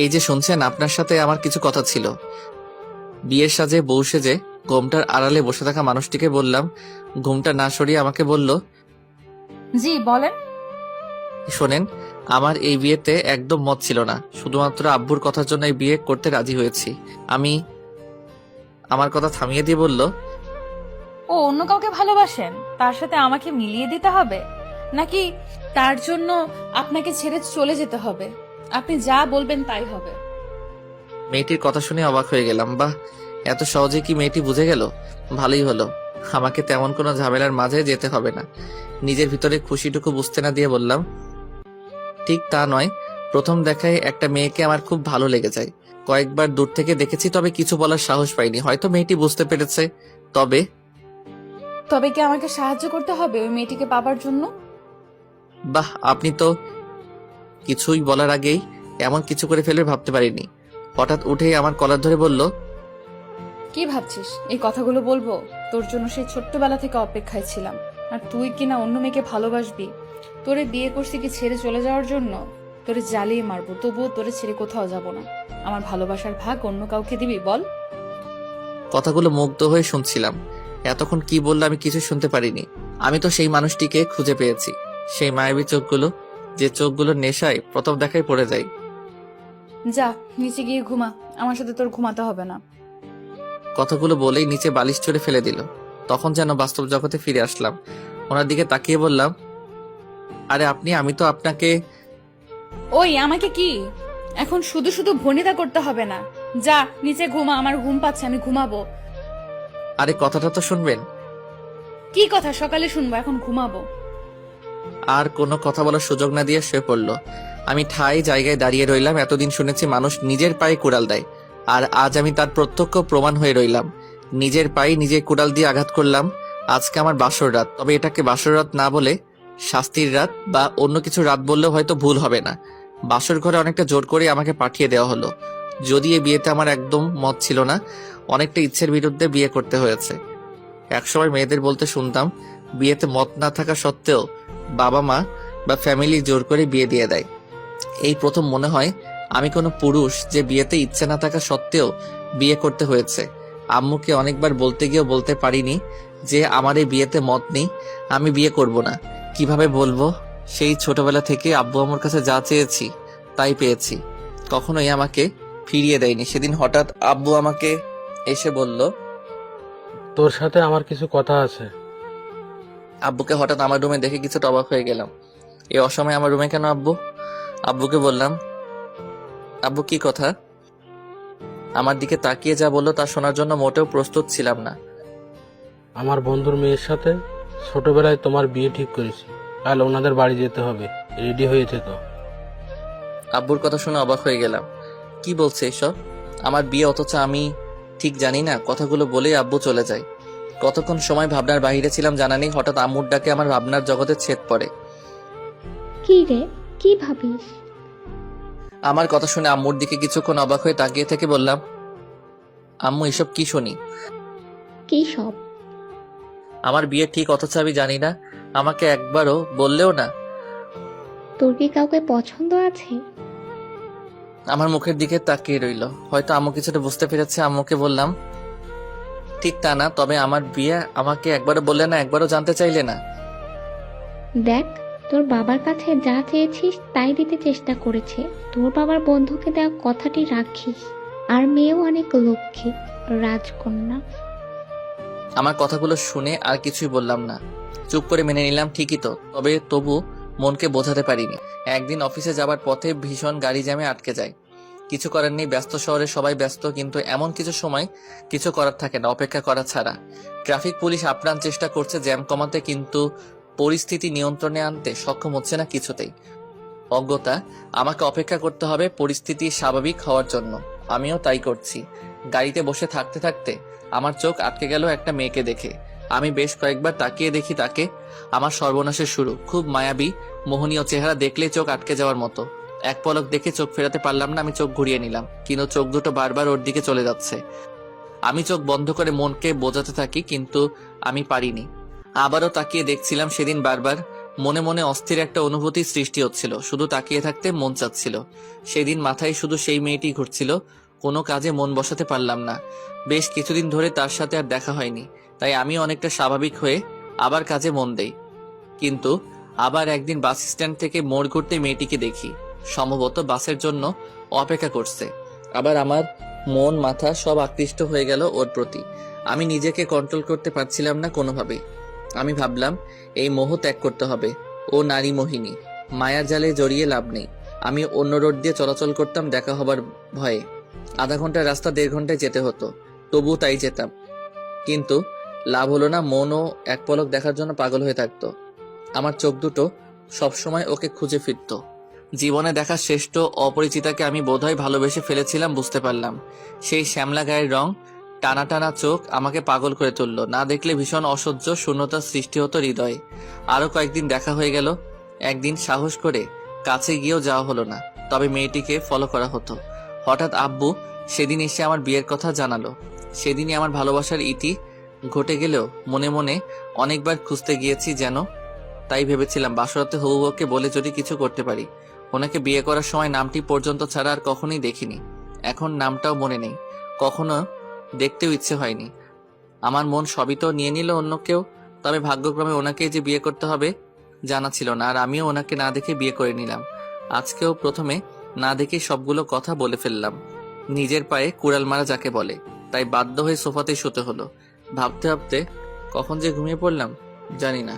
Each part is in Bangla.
এই যে শুনছেন, আপনার সাথে আমার কিছু কথা ছিল। বিয়ের সাজে বউ সেজে ঘোমটার আড়ালে বসে থাকা মানুষটিকে বললাম। ঘোমটা না সরিয়ে আমাকে বলল, জি বলেন। শোনেন, আমার এই বিয়েতে একদম মত ছিল না। শুধুমাত্র আব্বুর কথার জন্য এই বিয়ে করতে রাজি হয়েছি আমি। আমার কথা থামিয়ে দিয়ে বলল, ও অন্য কাউকে ভালোবাসেন, তার সাথে আমাকে মিলিয়ে দিতে হবে নাকি তার জন্য আপনাকে ছেড়ে চলে যেতে হবে? আপনি যা বলবেন তাই হবে। মেয়েটির কথা শুনে অবাক হয়ে গেলাম। বাহ, এত সহজে কি মেয়েটি বুঝে গেল? ভালোই হলো, আমাকে তেমন কোনো ঝামেলার মাঝে যেতে হবে না। নিজের ভিতরে খুশিটুকু বুঝতে না দিয়ে বললাম, ঠিক তা নয়। প্রথম দেখায় একটা মেয়েকে আমার খুব ভালো লেগে যায়। কয়েকবার দূর থেকে দেখেছি, তবে কিছু বলার সাহস পাইনি। হয়তো মেয়েটি বুঝতে পেরেছে। তবে তবে কি আমাকে সাহায্য করতে হবে ওই মেয়েটিকে পাবার জন্য? বাহ, আপনি তো কিছুই বলার আগেই এমন কিছু করে ফেলবে ভাবতে পারিনি। হঠাৎ উঠেই আমার কলার ধরে বলল, কি ভাবছিস এই কথাগুলো বলবো? তোর জন্য সেই ছোট্টবেলা থেকে অপেক্ষায় ছিলাম। আর তুই কিনা অন্য মেয়েকে ভালোবাসবি? তোরে বিয়ে করছি কি ছেড়ে চলে যাওয়ার জন্য? তোরে জ্বালিয়ে মারবো, তবুও তোরে ছেড়ে কোথাও যাব না। আমার ভালোবাসার ভাগ অন্য কাউকে দিবি বল? কথাগুলো মুগ্ধ হয়ে শুনছিলাম। এতক্ষণ কি বললো আমি কিছু শুনতে পারিনি। আমি তো সেই মানুষটিকে খুঁজে পেয়েছি, সেই মায়াবী চোখগুলো, যে চোখগুলোর নেশায় প্রথম দেখায় পড়ে যায়। যা নিচে গিয়ে ঘুমা, আমার সাথে তোর ঘুমাতে হবে না। কথাগুলো বলেই নিচে বালিশ ছুঁড়ে ফেলে দিল। তখন যেন বাস্তব জগতে ফিরে আসলাম। ওনার দিকে তাকিয়ে বললাম, আরে আপনি, আমি তো আপনাকে। ওই আমাকে কি এখন শুধু শুধু ভনিতা করতে হবে না। যা নিচে ঘুমা, আমার ঘুম পাচ্ছে, আমি ঘুমাবো। আরে কথাটা তো শুনবেন। কি কথা সকালে শুনবো, এখন ঘুমাবো। আর কোনো কথা বলার সুযোগ না দিয়ে শুয়ে পড়ল। আমি ঠাই জায়গায় দাঁড়িয়ে রইলাম। এতদিন শুনেছি মানুষ নিজের পায়ে কুড়াল দেয়, আর আজ আমি তার প্রত্যক্ষ প্রমাণ হয়ে রইলাম। নিজের পায়ে নিজে কুড়াল দিয়ে আঘাত করলাম। আজকে আমার বাসর রাত, তবে এটাকে বাসর রাত না বলে শাস্তির রাত বা অন্য কিছু রাত বললেও হয়তো ভুল হবে না। বাসর ঘরে অনেকটা জোর করে আমাকে পাঠিয়ে দেওয়া হলো। যদি এই বিয়েতে আমার একদম মত ছিল না, অনেকটা ইচ্ছের বিরুদ্ধে বিয়ে করতে হয়েছে। একসময় মেয়েদের বলতে শুনতাম, বিয়েতে মত না থাকা সত্ত্বেও বাবা মা বা ফ্যামিলি জোর করে বিয়ে দিয়ে দেয়। এই প্রথম মনে হয় আমি কোনো পুরুষ যে বিয়েতে ইচ্ছে না থাকা সত্ত্বেও বিয়ে করতে হয়েছে। আম্মুকে অনেকবার বলতে গিয়েও বলতে পারিনি যে আমার এই বিয়েতে মত নেই, আমি বিয়ে করব না। কিভাবে বলবো? সেই ছোটবেলা থেকে আব্বু আমার কাছে যা চেয়েছি তাই পেয়েছি, কখনোই আমাকে ফিরিয়ে দেয়নি। সেদিন হঠাৎ আব্বু আমাকে এসে বলল, তোর সাথে আমার কিছু কথা আছে। আব্বুকে হঠাৎ আমার রুমে দেখে কিছুটা অবাক হয়ে গেলাম। এই অসময়ে আমার রুমে কেন আব্বু? আব্বুকে বললাম, আব্বু কি কথা? আমার দিকে তাকিয়ে যা বললো তা শোনার জন্য মোটেও প্রস্তুত ছিলাম না। আমার বন্ধুর মেয়ের সাথে ছোটবেলায় তোমার বিয়ে ঠিক করেছি। কাল ওনাদের বাড়ি যেতে হবে, রেডি হয়েছে তো? আব্বুর কথা শুনে অবাক হয়ে গেলাম। কি বলছে এসব? আমার বিয়ে, অথচ আমি ঠিক জানি না। কথাগুলো বলেই আব্বু চলে যায়। কতক্ষণ সময় ভাবনার বাহিরে ছিলাম জানা নেই। হঠাৎ আম্মুর ডাকে আমার ভাবনার জগতে ছেদ পড়ে। কি রে, কি ভাবিস? আমার কথা শুনে আম্মুর দিকে কিছুক্ষণ অবাক হয়ে তাকিয়ে থেকে বললাম, আম্মু এসব কি শুনি? কি সব? আমার বিয়ে ঠিক, অথচ আমি জানি না। আমাকে একবারও বললেও না। তোর কি কাউকে পছন্দ আছে? আমার মুখের দিকে তাকিয়ে রইল। হয়তো আম্মু কিছুটা বুঝতে পেরেছে। আম্মুকে বললাম, ঠিক তা না, তবে আমার বিয়ে আমাকে একবারও বললে না, একবারও জানতে চাইলে না। দেখ, তোর বাবার কাছে যা চেয়েছিস তাই দিতে চেষ্টা করেছে। তোর বাবার বন্ধুকে দেওয়া কথাটি রাখিস। আর মেয়েও অনেক লক্ষ্মী, রাজকন্যা। আমার কথাগুলো শুনে আর কিছুই বললাম না, চুপ করে মেনে নিলাম। ঠিকই তো, তবে তবু মনকে বোঝাতে পারিনি। একদিন অফিসে যাবার পথে ভীষণ গাড়ি জ্যামে আটকে যায়। কিছু করার নেই, ব্যস্ত শহরে সবাই ব্যস্ত, কিন্তু এমন কিছু সময় কিছু করার থাকে না অপেক্ষা করা ছাড়া। ট্রাফিক পুলিশ আপ্রাণ চেষ্টা করছে জ্যাম কমাতে, কিন্তু পরিস্থিতি নিয়ন্ত্রণে আনতে সক্ষম হচ্ছে না কিছুতেই। অজ্ঞতা, আমাকে অপেক্ষা করতে হবে পরিস্থিতি স্বাভাবিক হওয়ার জন্য। আমিও তাই করছি। গাড়িতে বসে থাকতে থাকতে আমার চোখ আটকে গেল একটা মেয়েকে দেখে। আমি বেশ কয়েকবার তাকিয়ে দেখি তাকে। আমার সর্বনাশের শুরু। খুব মায়াবী মোহনীয় চেহারা, দেখলেই চোখ আটকে যাওয়ার মতো। এক পলক দেখে চোখ ফেরাতে পারলাম না। আমি চোখ ঘুরিয়ে নিলাম, কিন্তু চোখ দুটো বারবার ওর দিকে চলে যাচ্ছে। আমি চোখ বন্ধ করে মনকে বোঝাতে থাকি, কিন্তু আমি পারিনি। আবারও তাকিয়ে দেখছিলাম। সেদিন বারবার মনে মনে অস্থির একটা অনুভূতি সৃষ্টি হচ্ছিল, শুধু তাকিয়ে থাকতে মন চাচ্ছিল। সেদিন মাথায় শুধু সেই মেয়েটি ঘুরছিল, কোনো কাজে মন বসাতে পারলাম না। বেশ কিছুদিন ধরে তার সাথে আর দেখা হয়নি, তাই আমি অনেকটা স্বাভাবিক হয়ে আবার কাজে মন দেই। কিন্তু আবার একদিন বাস স্ট্যান্ড থেকে মোড় ঘুরতে মেয়েটিকে দেখি, সম্ভবত বাসের জন্য অপেক্ষা করছে। আবার আমার মন মাথা সব আকৃষ্ট হয়ে গেল ওর প্রতি। আমি নিজেকে কন্ট্রোল করতে পারছিলাম না কোনোভাবেই। আমি ভাবলাম এই মোহ ত্যাগ করতে হবে। ও নারী মোহিনী, মায়ার জালে জড়িয়ে লাভ নেই। আমি অন্য রোড দিয়ে চলাচল করতাম দেখা হবার ভয়ে। আধা ঘন্টার রাস্তা 1.5 ঘন্টায় যেতে হতো, তবুও তাই যেতাম। কিন্তু লাভ হলো না, মনও এক পলক দেখার জন্য পাগল হয়ে থাকতো। আমার চোখ দুটো সবসময় ওকে খুঁজে ফিরত। জীবনে দেখা শ্রেষ্ঠ অপরিচিতাকে আমি বোধহয় ভালোবেসে ফেলেছিলাম, বুঝতে পারলাম। সেই শ্যামলা গায়ের রং, টানা টানা চোখ আমাকে পাগল করে তুলল। না দেখলে ভীষণ অসহ্য শূন্যতার সৃষ্টি হতো হৃদয়ে। আরো কয়েকদিন দেখা হয়ে গেল। একদিন সাহস করে কাছে গিয়েও যাওয়া হলো না, তবে মেয়েটিকে ফলো করা হতো। হঠাৎ আব্বু সেদিন এসে আমার বিয়ের কথা জানালো। সেদিনই আমার ভালোবাসার ইতি ঘটে গেলেও মনে মনে অনেকবার খুঁজতে গিয়েছি যেন। তাই ভেবেছিলাম বাসরাতে হবু বউকে বলে যদি কিছু করতে পারি। ওনাকে বিয়ে করার সময় নামটি পর্যন্ত ছাড়া আর কখনোই দেখিনি। এখন নামটাও মনে নেই, কখনো দেখতেও ইচ্ছে হয়নি। আমার মন সবই তো নিয়ে নিল অন্য কেউ, তবে ভাগ্যক্রমে ওনাকেই যে বিয়ে করতে হবে জানা ছিল না, আর আমিও ওনাকে না দেখে বিয়ে করে নিলাম। আজকেও প্রথমে না দেখে সবগুলো কথা বলে ফেললাম। নিজের পায়ে কুড়াল মারা যাকে বলে, তাই বাধ্য হয়ে সোফাতে শুতে হলো। ভাবতে ভাবতে কখন যে ঘুমিয়ে পড়লাম জানি না।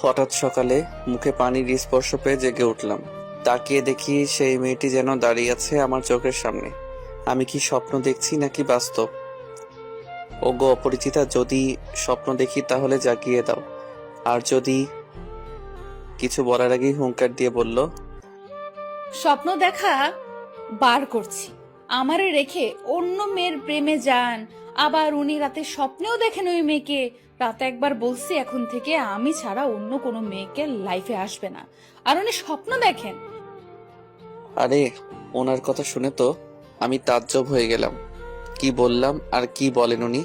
হঠাৎ সকালে মুখে পানির স্পর্শ পেয়ে জেগে উঠলাম। তাকিয়ে দেখি সেই মেয়েটি যেন দাঁড়িয়ে আছে আমার চোখের সামনে। আমি কি স্বপ্ন দেখছি নাকি বাস্তব? ওগো অপরিচিতা, যদি স্বপ্ন দেখি তাহলে জাগিয়ে দাও। আর যদি কিছু বলার আগেই হুঙ্কার দিয়ে বলল, স্বপ্ন দেখা বার করছি। আমারে রেখে অন্য মেয়ের প্রেমে যান। আবার উনি রাতে স্বপ্নেও দেখেন ওই মেয়েকে। রাতে একবার বলছি এখন থেকে আমি ছাড়া অন্য কোনো মেয়েকে লাইফে আসবে না, আর উনি স্বপ্ন দেখেন। আরে ওনার কথা শুনে তো আমি তাজ্জব হয়ে গেলাম। কি বললাম আর কি বলেন উনি?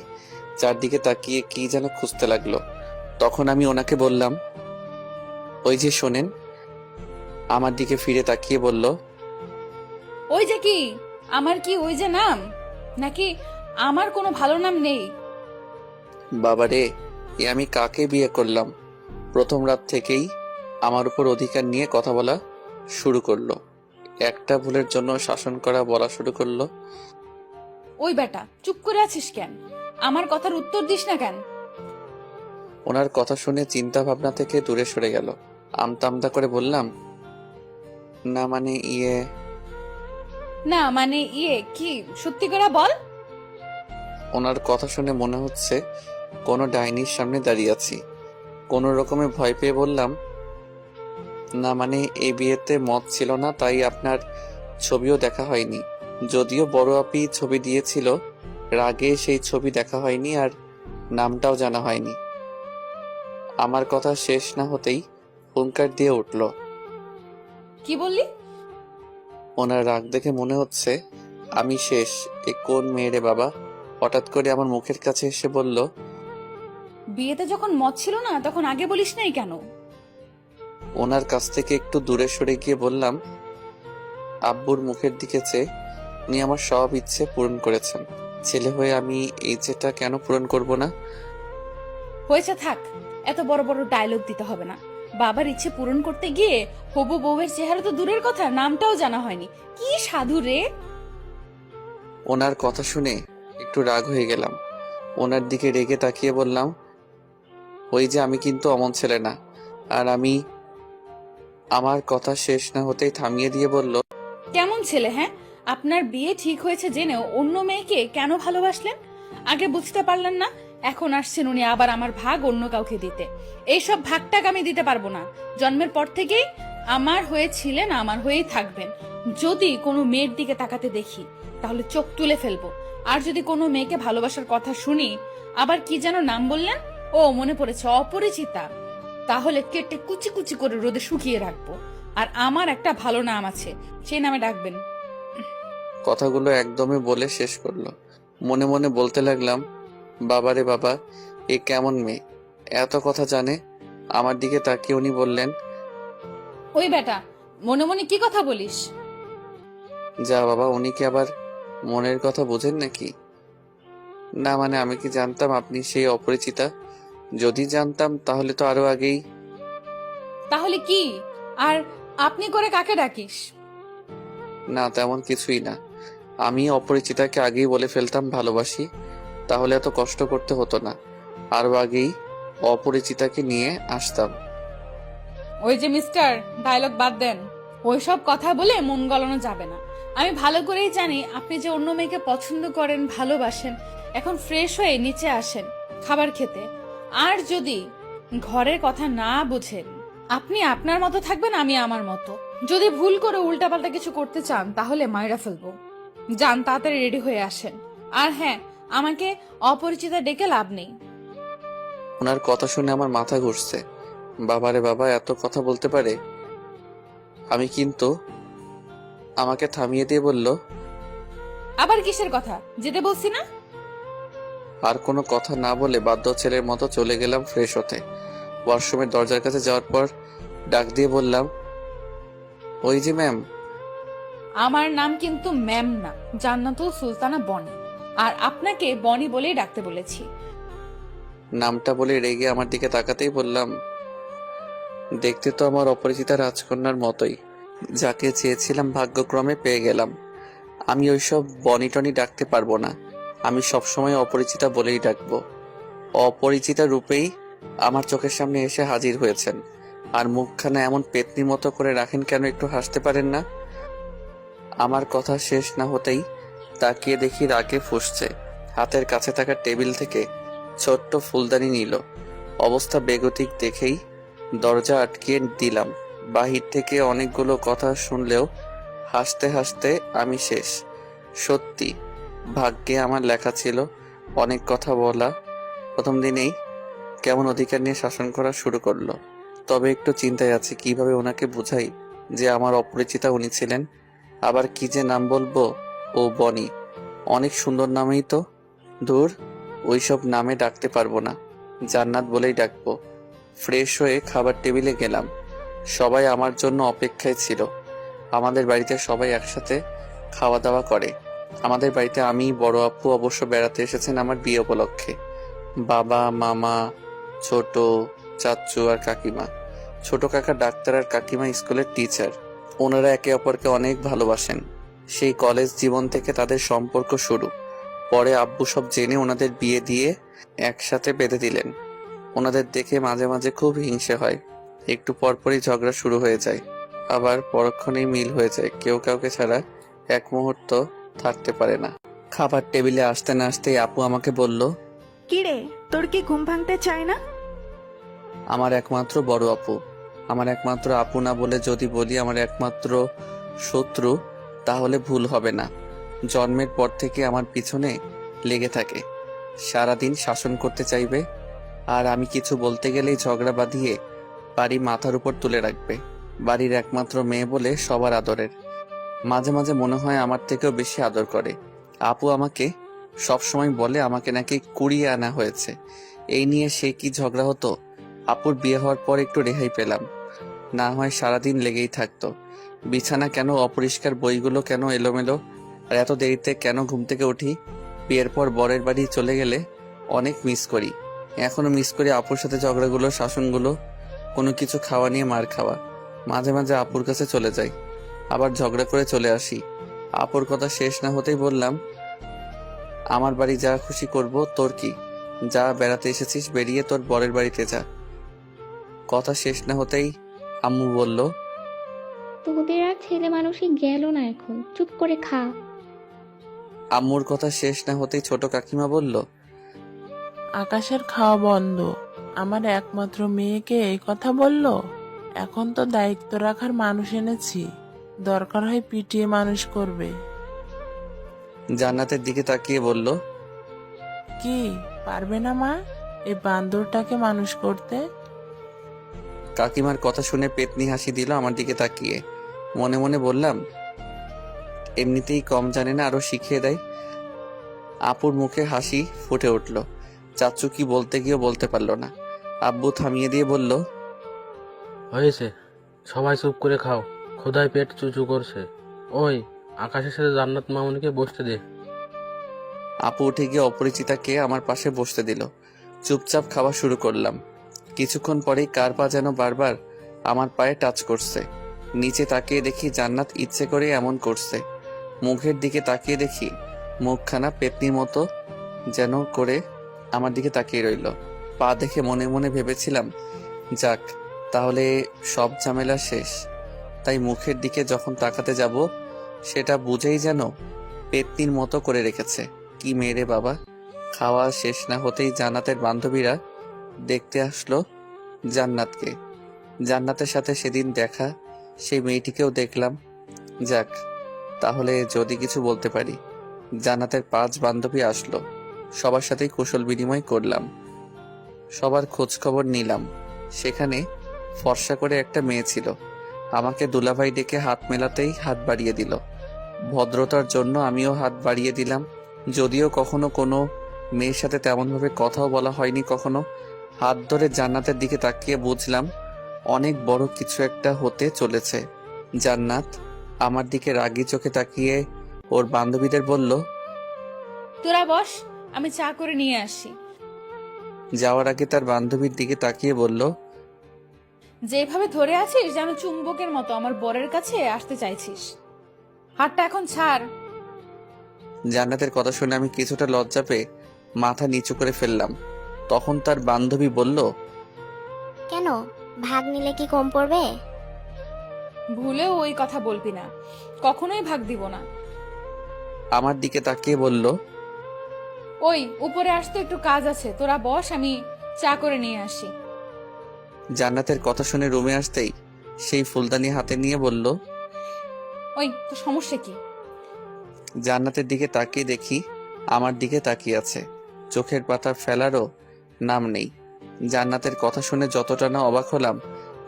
চারদিকে তাকিয়ে কি যেন খুঁজতে লাগলো। তখন আমি ওনাকে বললাম, ওই যে শোনেন। আমার দিকে ফিরে তাকিয়ে বলল, ওই যে কি? আমার কি ওই যে নাম, নাকি আমার কোনো ভালো নাম নেই? বাবারে, এ আমি কাকে বিয়ে করলাম? প্রথম রাত থেকেই আমার উপর অধিকার নিয়ে কথা বলা শুরু করলো। একটা ভুলের জন্য শাসন করা বলা শুরু করলো। ওই বেটা, চুপ করে আছিস কেন? আমার কথার উত্তর দিস না কেন? ওনার কথা শুনে চিন্তা ভাবনা থেকে দূরে সরে গেল। আমতা আমতা করে বললাম, না মানে না মানে কি? সত্যি করে বল। ওনার কথা শুনে মনে হচ্ছে কোনো ডাইনির সামনে দাঁড়িয়ে আছি। কোনো রকমে ভয় পেয়ে বললাম, না মানে এই বিয়েতে মত ছিল না, তাই আপনার ছবিও দেখা হয়নি। যদিও বড় আপি ছবি দিয়েছিল, রাগে সেই ছবি দেখা হয়নি আর নামটাও জানা হয়নি। আমার কথা শেষ না হতেই হুঙ্কার দিয়ে উঠল। কি বললি? ওনার রাগ দেখে মনে হচ্ছে আমি শেষ। এ কোন মেয়ে রে বাবা? হঠাৎ করে আমার মুখের কাছে এসে বলল, বিয়েতে যখন মত ছিল না তখন আগে বলিস নাই কেন? ওনার কাছ থেকে একটু দূরে সরে গিয়ে বললাম, আব্বুর মুখের দিকে চেয়ে উনি আমার সব ইচ্ছে পূরণ করেছেন। ছেলে হয়ে আমি এই ইচ্ছেটা কেন পূরণ করব না? হয়েছে, থাক। এত বড় বড় ডায়লগ দিতে হবে না। বাবার ইচ্ছে পূরণ করতে গিয়ে হবু বউয়ের চেহারা তো দূরের কথা, নামটাও জানা হয়নি। কি সাধু রে! ওনার কথা শুনে একটু রাগ হয়ে গেলাম। ওনার দিকে রেগে তাকিয়ে বললাম, ওই যে আমি কিন্তু অমন ছেলে না। আর আমি আমার কথা শেষ না হতেই থামিয়ে দিয়ে বলল, কেমন ছেলে? হ্যাঁ, আপনার বিয়ে ঠিক হয়েছে জেনেও অন্য মেয়েকে কেন ভালোবাসলেন? আগে বুঝতে পারলেন না? এখন আসছেন উনি আবার আমার ভাগ অন্য কাউকে দিতে। এইসব ভাগটাক আমি দিতে পারবো না। জন্মের পর থেকেই আমার হয়েছিলেন, আমার হয়েই থাকবেন। যদি কোনো মেয়ের দিকে তাকাতে দেখি তাহলে চোখ তুলে ফেলবো। আর যদি কোনো মেয়েকে ভালোবাসার কথা শুনি, আবার কি যেন নাম বললেন? ও মনে পড়েছে, অপরিচিতা। তাহলে কেটে কুচি কুচি করে রোদে শুকিয়ে রাখবো। আর আমার একটা ভালো নাম আছে, সেই নামে ডাকবেন। কথাগুলো একদমই বলে শেষ করলো। মনে মনে বলতে লাগলাম, বাবারে বাবা, এ কেমন মেয়ে, এত কথা জানে। আমার দিকে তাকিয়ে উনি বললেন, ওই বেটা, মনে মনে কি কথা বলিস? যা বাবা, উনি কি আবার মনের কথা বোঝেন নাকি? না মানে আমি কি জানতাম আপনি সেই অপরিচিতা? যদি জানতাম তাহলে তো আরো আগেই। তাহলে কি? আর আপনি করে কাকে ডাকিস? না তেমন কিছুই না, আমি অপরিচিতাকে আগেই বলে ফেলতাম ভালোবাসি, তাহলে এত কষ্ট করতে হতো না, আরো আগেই অপরিচিতাকে নিয়ে আসতাম। ওই যে মিস্টার, ডায়লগ বাদ দেন। ওইসব কথা বলে মন গলানো যাবে না। আমি ভালো করেই জানি আপনি যে অন্য মেয়েকে পছন্দ করেন, ভালোবাসেন। এখন ফ্রেশ হয়ে নিচে আসেন খাবার খেতে। আর যদি ঘরের কথা না বুঝেন, আপনি আপনার মতো থাকবেন, আমি আমার মতো। যদি ভুল করে উল্টাপাল্টা কিছু করতে চান তাহলে মাইরা ফেলবো। যান, তাড়াতাড়ি রেডি হয়ে আসেন। আর হ্যাঁ, আমাকে অপরিচিতা ডেকে লাভ নেই। ওনার কথা শুনে আমার মাথা ঘুরছে। বাবারে বাবা, এত কথা বলতে পারে! আমি কিন্তু আমাকে থামিয়ে দিয়ে বলল, আবার কিসের কথা? যেতে বলছি না? আর কোনো কথা না বলে বাধ্য ছেলের মতো চলে গেলাম ফ্রেশ হতে। ওয়াশরুমের দরজার কাছে যাওয়ার পর ডাক দিয়ে বললাম, ওই যে ম্যাম। আমার নাম কিন্তু ম্যাম না, জান্নাতুল সুলতানা বনি। আর আপনাকে বনি বলেই ডাকতে বলেছি। নামটা বলে রেগে আমার দিকে তাকাতেই বললাম, দেখতে তো আমার অপরিচিতা রাজকন্যার মতোই, যাকে চেয়েছিলাম ভাগ্যক্রমে পেয়ে গেলাম। আমি ওইসব বনি টনি ডাকতে পারবো না, আমি সবসময় অপরিচিতা বলেই ডাকবো। অপরিচিতা রূপেই আমার চোখের সামনে এসে হাজির হয়েছেন, আর মুখখানা এমন পেতনির মতো করে রাখেন কেন, একটু হাসতে পারেন না? আমার কথা শেষ না হতেই তাকিয়ে দেখি রাগে ফুঁসছে। হাতের কাছে থাকা টেবিল থেকে ছোট্ট ফুলদানি নিল। অবস্থা বেগতিক দেখেই দরজা আটকিয়ে দিলাম। বাহির থেকে অনেকগুলো কথা শুনলেও হাসতে হাসতে আমি শেষ। সত্যি ভাগ্যে আমার লেখা ছিল অনেক কথা বলা। প্রথম দিনেই কেমন অধিকার নিয়ে শাসন করা শুরু করলো। তবে একটু চিন্তায় আছি কিভাবে ওনাকে বুঝাই যে আমার অপরিচিতা উনি ছিলেন। আবার কি যে নাম বলবো? ও বনি, অনেক সুন্দর নামেই তো। দূর, ওইসব নামে ডাকতে পারবো না, জান্নাত বলেই ডাকবো। ফ্রেশ হয়ে খাবার টেবিলে গেলাম। সবাই আমার জন্য অপেক্ষায় ছিল। আমাদের বাড়িতে সবাই একসাথে খাওয়া দাওয়া করে। আমাদের বাড়িতে আমি, বড় আপু অবশ্য বেড়াতে এসেছেন আমার বিয়ে উপলক্ষে। বাবা, মামা, ছোট চাচু আর কাকিমা। ছোট কাকা ডাক্তার আর কাকিমা স্কুলের টিচার। ওনারা একে অপরকে অনেক ভালোবাসেন। সেই কলেজ জীবন থেকে তাদের সম্পর্ক শুরু। পরে আব্বু সব জেনে ওনাদের বিয়ে দিয়ে একসাথে বেঁধে দিলেন। ওনাদের দেখে মাঝে মাঝে খুব হিংসে হয়। একটু পরপরই ঝগড়া শুরু হয়ে যায়, আবার পরক্ষণেই মিল হয়ে যায়। কেউ কাউকে ছাড়া এক মুহূর্ত থাকতে পারে না। খাবার টেবিলে আসতে না আসতেই আপু আমাকে বলল, কিরে, তোর কি ঘুম ভাঙতে চায় না? আমার একমাত্র বড় আপু। আমার একমাত্র আপু না বলে যদি বলি আমার একমাত্র শত্রু, তাহলে ভুল হবে না। জন্মের পর থেকে আমার পিছনে লেগে থাকে, সারাদিন শাসন করতে চাইবে, আর আমি কিছু বলতে গেলেই ঝগড়া বাঁধিয়ে বাড়ি মাথার উপর তুলে রাখবে। বাড়ির একমাত্র মেয়ে বলে সবার আদরের। মাঝে মাঝে মনে হয় আমার থেকেও বেশি আদর করে। আপু আমাকে সবসময় বলে আমাকে নাকি কুড়িয়ে আনা হয়েছে। এই নিয়ে সে কি ঝগড়া হতো। আপুর বিয়ে হওয়ার পর একটু রেহাই পেলাম, না হয় সারাদিন লেগেই থাকতো। বিছানা কেন অপরিষ্কার, বইগুলো কেন এলোমেলো, আর এত দেরিতে কেন ঘুম থেকে উঠি। বিয়ের পর বরের বাড়ি চলে গেলে অনেক মিস করি। এখনো মিস করি আপুর সাথে ঝগড়াগুলো, শাসনগুলো, কোনো কিছু খাওয়া নিয়ে মার খাওয়া। মাঝে মাঝে আপুর কাছে চলে যাই, আবার ঝগড়া করে চলে আসি। আপুর কথা শেষ না হতেই বললাম, আমার বাড়ি যা খুশি করব, তোর কি? যা, বেড়াতে এসেছিস, বেরিয়ে তোর বরের বাড়িতে যা। কথা শেষ না হতেই আম্মু বলল, তোদের আর ছেলে মানুষই গেল না, এখন চুপ করে খা। আম্মুর কথা শেষ না হতেই ছোট কাকিমা বলল, আকাশের খাওয়া বন্ধ, আমার একমাত্র মেয়েকে এই কথা বলল। এখন তো দায়িত্ব রাখার মানুষ এনেছি, দরকার হয় পিটিয়ে মানুষ করবে। জান্নাতের দিকে তাকিয়ে বলল, কি পারবে না মা এই বান্দরটাকে মানুষ করতে? কাকিমার কথা শুনে পেতনি হাসি দিল আমার দিকে তাকিয়ে। মনে মনে বললাম, এমনিতেই কম জানে না, আরো শিখিয়ে দেয়। আপুর মুখে হাসি ফুটে উঠল। চাচু কি বলতে গিয়েও বলতে পারল না। আব্বু থামিয়ে দিয়ে বলল, হয়েছে, সবাই চুপ করে খাও, খোদায় পেট চুচু করছে। ওই আকাশের সাথে জান্নাত মামুনিকে বসতে দে। আপু উঠে গিয়ে অপরিচিতাকে আমার পাশে বসতে দিল। চুপচাপ খাওয়া শুরু করলাম। কিছুক্ষণ পরেই কার পা যেন বারবার আমার পায়ে টাচ করছে। নিচে তাকিয়ে দেখি জান্নাত ইচ্ছে করে এমন করছে। মুখের দিকে তাকিয়ে দেখি মুখখানা পেতনির মতো যেন করে আমার দিকে তাকিয়ে রইল। পা দেখে মনে মনে ভেবেছিলাম, যাক তাহলে সব ঝামেলা শেষ। তাই মুখের দিকে যখন তাকাতে যাব সেটা বুঝেই যেন পেতনির মতো করে রেখেছে। কি মেরে বাবা! খাওয়া শেষ না হতেই জান্নাতের বান্ধবীরা দেখতে আসলো জান্নাতকে। জান্নাতের সাথে সেদিন দেখা সেই মেয়েটিকেও দেখলাম। যাক তাহলে যদি কিছু বলতে পারি। জান্নাতের 5 বান্ধবী আসলো, সবার সাথেই কুশল বিনিময় করলাম, সবার খোঁজ খবর নিলাম। সেখানে ফর্সা করে একটা মেয়ে ছিল। আমাকে দুলাভাই ডেকে হাত মেলাতেই হাত বাড়িয়ে দিল। ভদ্রতার জন্য আমিও হাত বাড়িয়ে দিলাম। যদিও কখনো কোনো মেয়ের সাথে তেমনভাবে কথাও বলা হয়নি কখনো। হাত ধরে জান্নাতের দিকে তাকিয়ে বুঝলাম অনেক বড় কিছু একটা হতে চলেছে। জান্নাত আমার দিকে রাগী চোখে তাকিয়ে ওর বান্ধবীদের বলল, তোরা বস, আমি চা করে নিয়ে আসি। যাওয়ার আগে তার বান্ধবীর দিকে তাকিয়ে বলল, যেভাবে ধরে আছিস যেন চুম্বকের মতো আমার বরের কাছে আসতে চাইছিস। হাতটা এখন ছাড়। জান্নাতের কথা শুনে আমি কিছুটা লজ্জা পেয়ে মাথা নিচু করে ফেললাম। তখন তার বান্ধবী বলল, কেন, ভাগ নিলে কি কম পড়বে? ভুলেও ওই কথা বলবি না, কখনোই ভাগ দিব না। আমার দিকে তাকিয়ে বলল, ওই উপরে আসতে একটু কাজ আছে, তোরা বস, আমি চা করে নিয়ে আসি। জান্নাতের কথা শুনে রুমে আসতেই সেই ফুলদানি হাতে নিয়ে বলল, ওই তো সমস্যা কি? জান্নাতের দিকে তাকিয়ে দেখি আমার দিকে তাকিয়ে আছে, চোখের পাতা ফেলারও নাম নেই। জান্নাতের কথা শুনে যতটা না অবাক হলাম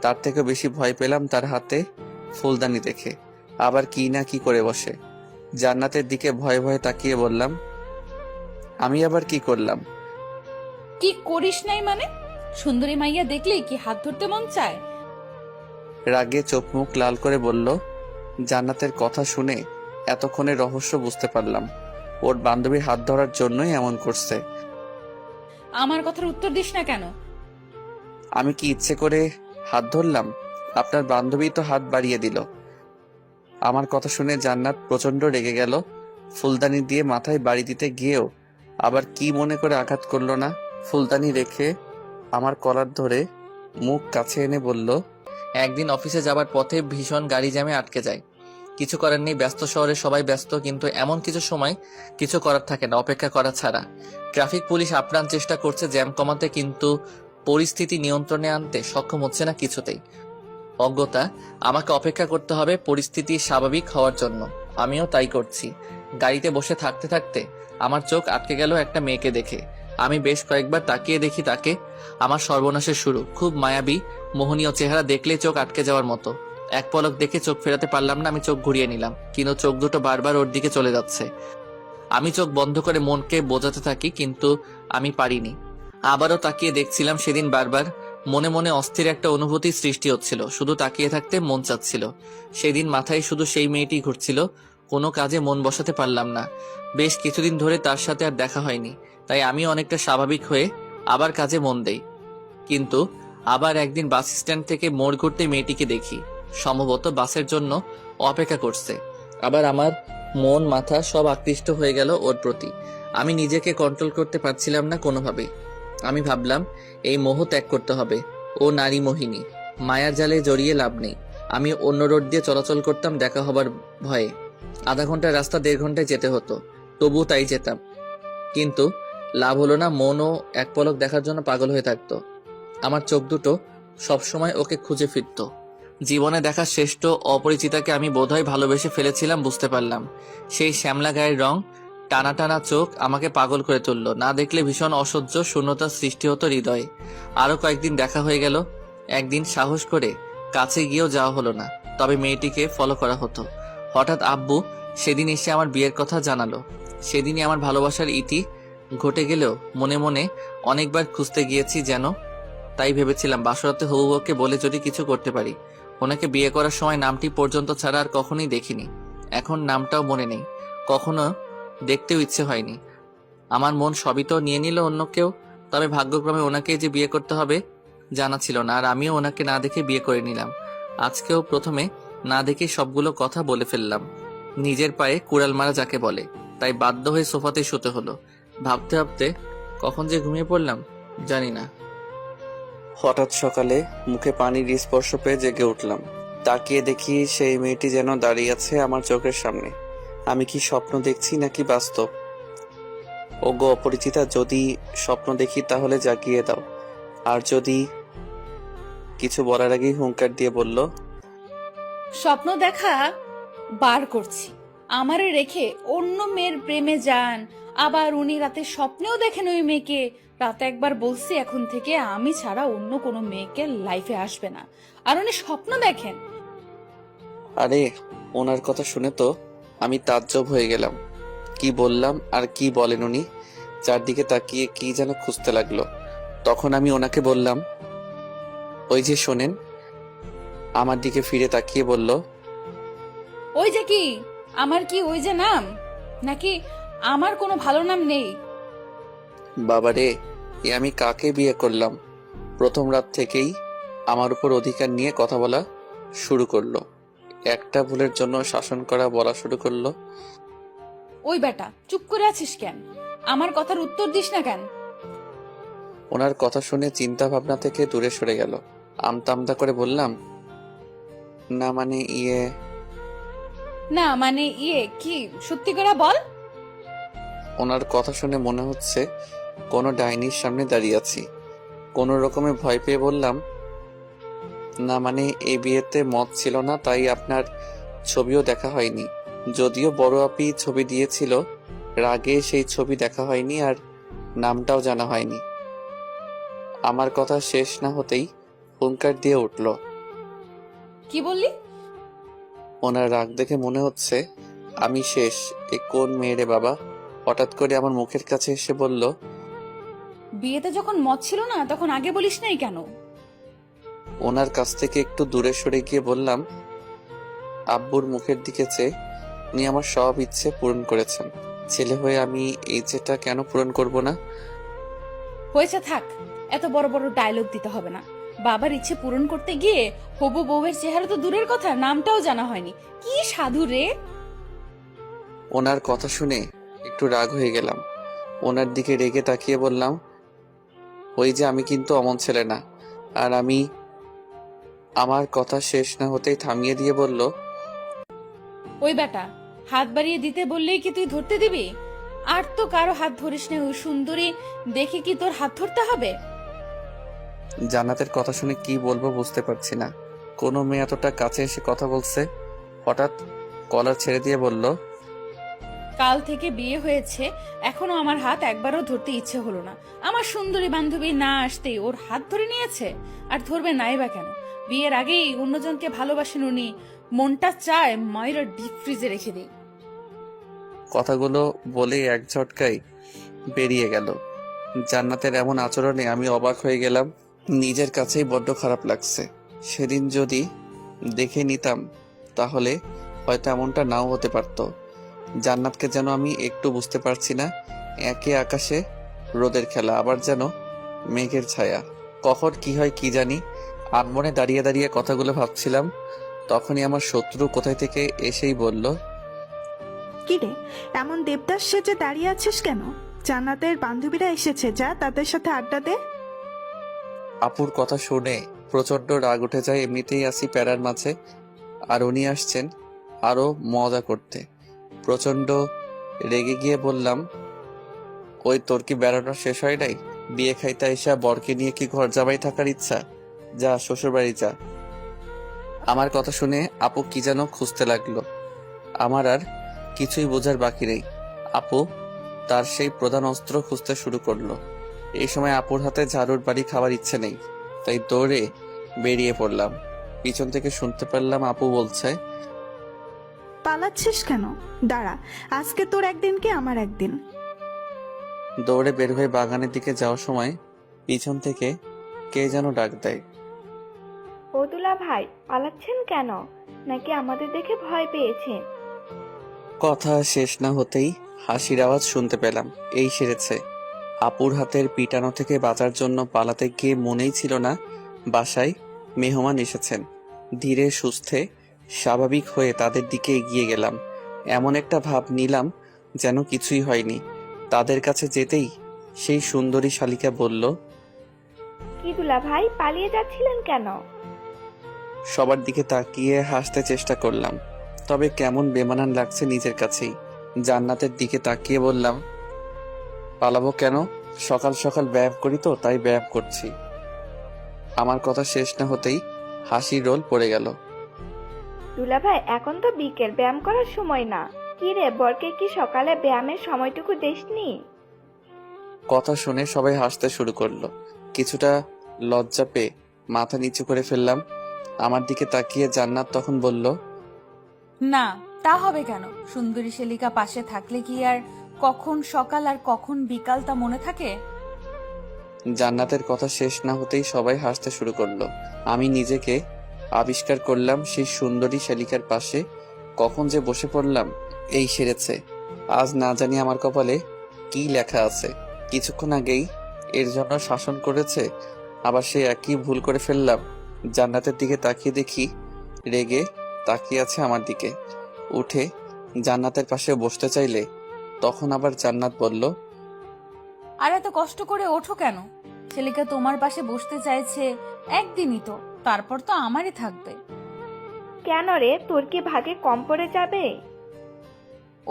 তার থেকে বেশি ভয় পেলাম তার হাতে ফুলদানি দেখে। আবার কি না কি করে বসে। জান্নাতের দিকে ভয়ে ভয়ে তাকিয়ে বললাম, আমি আবার কি করলাম? কি করিস নাই মানে? সুন্দরী মাইয়া দেখলেই কি হাত ধরতে মন চায়? রাগে চোখ মুখ লাল করে বলল। জান্নাতের কথা শুনে এতক্ষণে রহস্য বুঝতে পারলাম। ওর বান্ধবীর হাত ধরার জন্যই এমন করছে। আমার কথার উত্তর দিস না কেন? আমি কি ইচ্ছে করে হাত ধরলাম? আপনার বান্ধবী তো হাত বাড়িয়ে দিল। আমার কথা শুনে জান্নাত প্রচন্ড রেগে গেল। ফুলদানি দিয়ে মাথায় বাড়ি দিতে গিয়েও আবার কি মনে করে আঘাত করলো না। ফুলদানি রেখে আমার কলার ধরে মুখ কাছে এনে বলল, একদিন অফিসে যাবার পথে ভীষণ গাড়ি জ্যামে আটকে যায়। কিছু করার নেই, ব্যস্ত শহরে সবাই ব্যস্ত, কিন্তু এমন কিছু সময় কিছু করার থাকে না অপেক্ষা করা ছাড়া। ট্রাফিক পুলিশ আপ্রাণ চেষ্টা করছে জ্যাম কমাতে, কিন্তু পরিস্থিতি নিয়ন্ত্রণে আনতে সক্ষম হচ্ছে না কিছুতেই। অজ্ঞতা, আমাকে অপেক্ষা করতে হবে পরিস্থিতি স্বাভাবিক হওয়ার জন্য। আমিও তাই করছি। গাড়িতে বসে থাকতে থাকতে আমার চোখ আটকে গেল একটা মেয়েকে দেখে। আমি বেশ কয়েকবার তাকিয়ে দেখি তাকে। আমার সর্বনাশের শুরু। খুব মায়াবী মোহনীয় চেহারা, দেখলে চোখ আটকে যাওয়ার মতো। এক পলক দেখে চোখ ফেরাতে পারলাম না। আমি চোখ ঘুরিয়ে নিলাম, কিন্তু চোখ দুটো বারবার ওর দিকে চলে যাচ্ছে। আমি চোখ বন্ধ করে মনকে বোঝাতে থাকি, কিন্তু আমি পারিনি। আবারও তাকিয়ে দেখছিলাম। সেদিন বারবার মনে মনে অস্থির একটা অনুভূতি সৃষ্টি হচ্ছিল। শুধু তাকিয়ে থাকতে মন চাচ্ছিল। সেদিন মাথায় শুধু সেই মেয়েটি ঘুরছিল। কোনো কাজে মন বসাতে পারলাম না। বেশ কিছুদিন ধরে তার সাথে আর দেখা হয়নি, তাই আমি অনেকটা স্বাভাবিক হয়ে আবার কাজে মন দেই। কিন্তু আবার একদিন বাস স্ট্যান্ড থেকে মোড় ঘুরতে মেয়েটিকে দেখি। সম্ভবত বাসের জন্য অপেক্ষা করছে। আবার আমার মন মাথা সব আকৃষ্ট হয়ে গেল ওর প্রতি। আমি নিজেকে কন্ট্রোল করতে পারছিলাম না কোনোভাবে। আমি ভাবলাম এই মোহ ত্যাগ করতে হবে। ও নারী মোহিনী, মায়ার জালে জড়িয়ে লাভ নেই। আমি অন্য রোড দিয়ে চলাচল করতাম দেখা হবার ভয়ে। আধা ঘন্টার রাস্তা 1.5 ঘন্টায় যেতে হতো, তবু তাই যেতাম। কিন্তু লাভ হলো না। মনও এক পলক দেখার জন্য পাগল হয়ে থাকতো। আমার চোখ দুটো সবসময় ওকে খুঁজে ফিরত। জীবনে দেখা শ্রেষ্ঠ অপরিচিতাকে আমি বোধহয় ভালোবেসে ফেলেছিলাম, বুঝতে পারলাম। সেই শ্যামলা গায়ের রং, টানা টানা চোখ আমাকে পাগল করে তুলল। না দেখলে ভীষণ অসহ্য শূন্যতার সৃষ্টি হতো হৃদয়ে। আরো কয়েকদিন দেখা হয়ে গেল। একদিন সাহস করে কাছে গিয়েও যাওয়া হলো না, তবে মেয়েটিকে ফলো করা হতো। হঠাৎ আব্বু সেদিন এসে আমার বিয়ের কথা জানালো। সেদিনই আমার ভালোবাসার ইতি ঘটে গেলেও মনে মনে অনেকবার খুঁজতে গিয়েছি যেন তাই ভেবেছিলাম বাসরাতে হবু বউকে বলে যদি কিছু করতে পারি। ওনাকে বিয়ে করার সময় নামটি পর্যন্ত ছাড়া আর কখনোই দেখিনি। এখন নামটাও মনে নেই, কখনো দেখতেও ইচ্ছে হয়নি। আমার মন সবই তো নিয়ে নিল অন্য কেউ, তবে ভাগ্যক্রমে ওনাকেই যে বিয়ে করতে হবে জানা ছিল না, আর আমিও ওনাকে না দেখে বিয়ে করে নিলাম। আজকেও প্রথমে না দেখে সবগুলো কথা বলে ফেললাম। নিজের পায়ে কুড়াল মারা যাকে বলে, তাই বাধ্য হয়ে সোফাতেই শুতে হলো। ভাবতে ভাবতে কখন যে ঘুমিয়ে পড়লাম জানি না। হঠাৎ সকালে মুখে পানির স্পর্শ পেয়ে জেগে উঠলাম। তাকিয়ে দেখি সেই মেয়েটি যেন দাঁড়িয়ে আছে আমার চোখের সামনে। আমি কি স্বপ্ন দেখছি নাকি বাস্তব? ওগো অপরিচিতা, যদি স্বপ্ন দেখি তাহলে জাগিয়ে দাও, আর যদি কিছু বলার আগেই হুঙ্কার দিয়ে বলল, স্বপ্ন দেখা বার করছি। আমারে রেখে অন্য মেয়ের প্রেমে যান, আবার উনি রাতে স্বপ্নেও দেখেন ওই মেয়েকে। রাতে একবার বলছি এখন থেকে আমি ছাড়া অন্য কোনো মেয়েকে লাইফে আসবে না, আর উনি স্বপ্ন দেখেন। আরে ওনার কথা শুনে তো আমি তাজ্জব হয়ে গেলাম। কি বললাম আর কি বলেন উনি? চারদিকে তাকিয়ে কি যেন খুঁজতে লাগলো। তখন আমি ওনাকে বললাম, ওই যে শোনেন। আমার দিকে ফিরে তাকিয়ে বলল, ওই যে কি? আমার কি ওই যে নাম, নাকি আমার কোনো ভালো নাম নেই? বাবারে, এ আমি কাকে বিয়ে করলাম? প্রথম রাত থেকেই আমার উপর অধিকার নিয়ে কথা বলা শুরু করলো। একটা ভুলের জন্য শাসন করা বলা শুরু করলো। ওই বেটা, চুপ করে আছিস কেন? আমার কথার উত্তর দিস না কেন? ওনার কথা শুনে চিন্তা ভাবনা থেকে দূরে সরে গেল। আমতা আমতা করে বললাম, না মানে না মানে কি? সত্যি করে বল। ওনার কথা শুনে মনে হচ্ছে কোনো ডাইনির সামনে দাঁড়িয়ে আছি। কোনো রকমে ভয় পেয়ে বললাম, না মানে এই বিয়েতে মত ছিল না, তাই আপনার ছবিও দেখা হয়নি। যদিও বড় আপি ছবি দিয়েছিল, রাগে সেই ছবি দেখা হয়নি, আর নামটাও জানা হয়নি। আমার কথা শেষ না হতেই হুঙ্কার দিয়ে উঠল। কি বললি? ওনার রাগ দেখে মনে হচ্ছে আমি শেষ। এ কোন মেয়েরে বাবা? হঠাৎ করে আমার মুখের কাছে এসে বলল, বিয়েতে যখন মত ছিল না তখন আগে বলিস নাই কেন? ওনার কাছ থেকে একটু দূরে সরে গিয়ে বললাম, আব্বুর মুখের দিকে চেয়ে উনি আমার সব ইচ্ছে পূরণ করেছেন। ছেলে হয়ে আমি এই ইচ্ছেটা কেন পূরণ করব না? হয়েছে, থাক। এত বড় বড় ডায়লগ দিতে হবে না। বাবার ইচ্ছে পূরণ করতে গিয়ে হবু বউয়ের চেহারা তো দূরের কথা, নামটাও জানা হয়নি। কি সাধু রে! ওনার কথা শুনে একটু রাগ হয়ে গেলাম। ওনার দিকে রেগে তাকিয়ে বললাম, ওই যে আমি কিন্তু অমন ছেলে না। আর আমি আমার কথা শেষ না হতেই থামিয়ে দিয়ে বলল, ওই বেটা, হাত বাড়িয়ে দিতে বললেই কি তুই ধরতে দিবি? আর তো কারো হাত ধরিস না। ওই সুন্দরী দেখে কি তোর হাত ধরতে হবে? জান্নাতের কথা শুনে কি বলবো বুঝতে পারছি না। কোনো মেয়ে এতটা কাছে এসে কথা বলছে। হঠাৎ কলার ছেড়ে দিয়ে বলল, কাল থেকে বিয়ে হয়েছে, এখনো আমার হাত একবারও ধরতে ইচ্ছে হলো না। আমার সুন্দরী বান্ধবী না আসতেই ওর হাত ধরে নিয়েছে। আর ধরবে নাই বা কেন? বিয়ের আগেই অন্যজনকে ভালোবাসেন উনি। মনটা চায় ময়রা ডিপ ফ্রিজে রেখে দেই। কথাগুলো বলে এক ঝটকায় বেরিয়ে গেল। জান্নাতের এমন আচরণে আমি অবাক হয়ে গেলাম। নিজের কাছেই বড্ড খারাপ লাগছে। সেদিন যদি দেখে নিতাম তাহলে হয়তো এমনটা নাও হতে পারত। জান্নাতকে যেন আমি একটু বুঝতে পারছি না। একে আকাশে রোদের খেলা, আবার যেন মেঘের ছায়া। কখন কি হয় কি জানি। আনমনে দাঁড়িয়ে দাঁড়িয়ে কথাগুলো ভাবছিলাম। তখনই আমার শত্রু কোথায় থেকে এসেই বলল, কিরে, এমন দেবদাস সেজে দাঁড়িয়ে আছিস কেন? জান্নাতের বান্ধবীরা এসেছে, যা তাদের সাথে আড্ডা দে। আপুর কথা শুনে প্রচন্ড রাগ উঠে যায়। এমনিতেই আসি প্যারার মাঝে, আর উনি আসছেন আরো মজা করতে। প্রচন্ড রেগে গিয়ে বললাম, ওই তোর কি বেড়ানো শেষ হয় নাই? বিয়ে খাইতে আইসা বরকে নিয়ে কি ঘর জামাই থাকার ইচ্ছা? যা শ্বশুর বাড়ি যা। আমার কথা শুনে আপু কি যেন খুঁজতে লাগলো। আমার আর কিছুই বোঝার বাকি নেই। আপু তার সেই প্রধান অস্ত্র খুঁজতে শুরু করলো। এই সময় আপুর হাতে ঝাড়ুর বাড়ি খাওয়ার ইচ্ছে নেই, তাই দৌড়ে বেরিয়ে পড়লাম। পিছন থেকে শুনতে পারলাম আপু বলছে, পালাচ্ছিস কেন? দাঁড়া, আজকে তোর একদিন কি আমার একদিন। দৌড়ে বের হয়ে বাগানের দিকে যাওয়ার সময় পিছন থেকে কে যেন ডাক দেয়। ও দুলা ভাই, পালাচ্ছেন কেন? নাকি আমাদের দেখে ভয় পেয়েছেন? কথা শেষ না হতেই হাসির আওয়াজ শুনতে পেলাম। এই সেরেছে। আপুর হাতের পিটানো থেকে বাঁচার জন্য পালাতে গিয়ে মনেই ছিল না বাসায় মেহমান এসেছেন। ধীরে সুস্থে স্বাভাবিক হয়ে তাদের দিকে এগিয়ে গেলাম। এমন একটা ভাব নিলাম যেন কিছুই হয়নি। তাদের কাছে যেতেই সেই সুন্দরী শালিকা বলল, কি দুলা ভাই, পালিয়ে যাচ্ছিলেন কেন? সবার দিকে তাকিয়ে হাসতে চেষ্টা করলাম, তবে কেমন বেমানান লাগছে নিজের কাছেই। জান্নাতের দিকে তাকিয়ে বললাম, পালাবো কেন? সকাল সকাল ব্যায়াম করি তো, তাই ব্যায়াম করছি। আমার কথা শেষ না হতেই হাসির রোল পড়ে গেল। দুলা ভাই, এখন তো বিকেল, ব্যায়াম করার সময় না। কি রে, বরকে কি সকালে ব্যায়ামের সময়টুকু দেসনি? কথা শুনে সবাই হাসতে শুরু করলো। কিছুটা লজ্জা পেয়ে মাথা নিচু করে ফেললাম। আমার দিকে তাকিয়ে জান্নাত তখন বলল, না, তা হবে কেন? সুন্দরী শালিকা পাশে থাকলে কি আর কখন সকাল আর কখন বিকাল তা মনে থাকে? জান্নাতের কথা শেষ না হতেই সবাই হাসতে শুরু করলো। আমি নিজেকে আবিষ্কার করলাম সেই সুন্দরী শালিকার পাশে। কখন যে বসে পড়লাম। এই সেরেছে। আজ না জানি আমার কপালে কি লেখা আছে। কিছুক্ষণ আগেই এর জন্য শাসন করেছে, আবার সে একই ভুল করে ফেললাম। জান্নাতের দিকে তাকিয়ে দেখি রেগে তাকিয়ে আছে আমার দিকে। উঠে জান্নাতের পাশে বসতে চাইলে তখন আবার জান্নাত বলল, আর এত কষ্ট করে ওঠো কেন? শালিকা তোমার পাশে বসতে চাইছে একদিনই তো, তারপর তো আমারই থাকবে। কেন রে, তোর কি ভাগে কম পড়ে যাবে?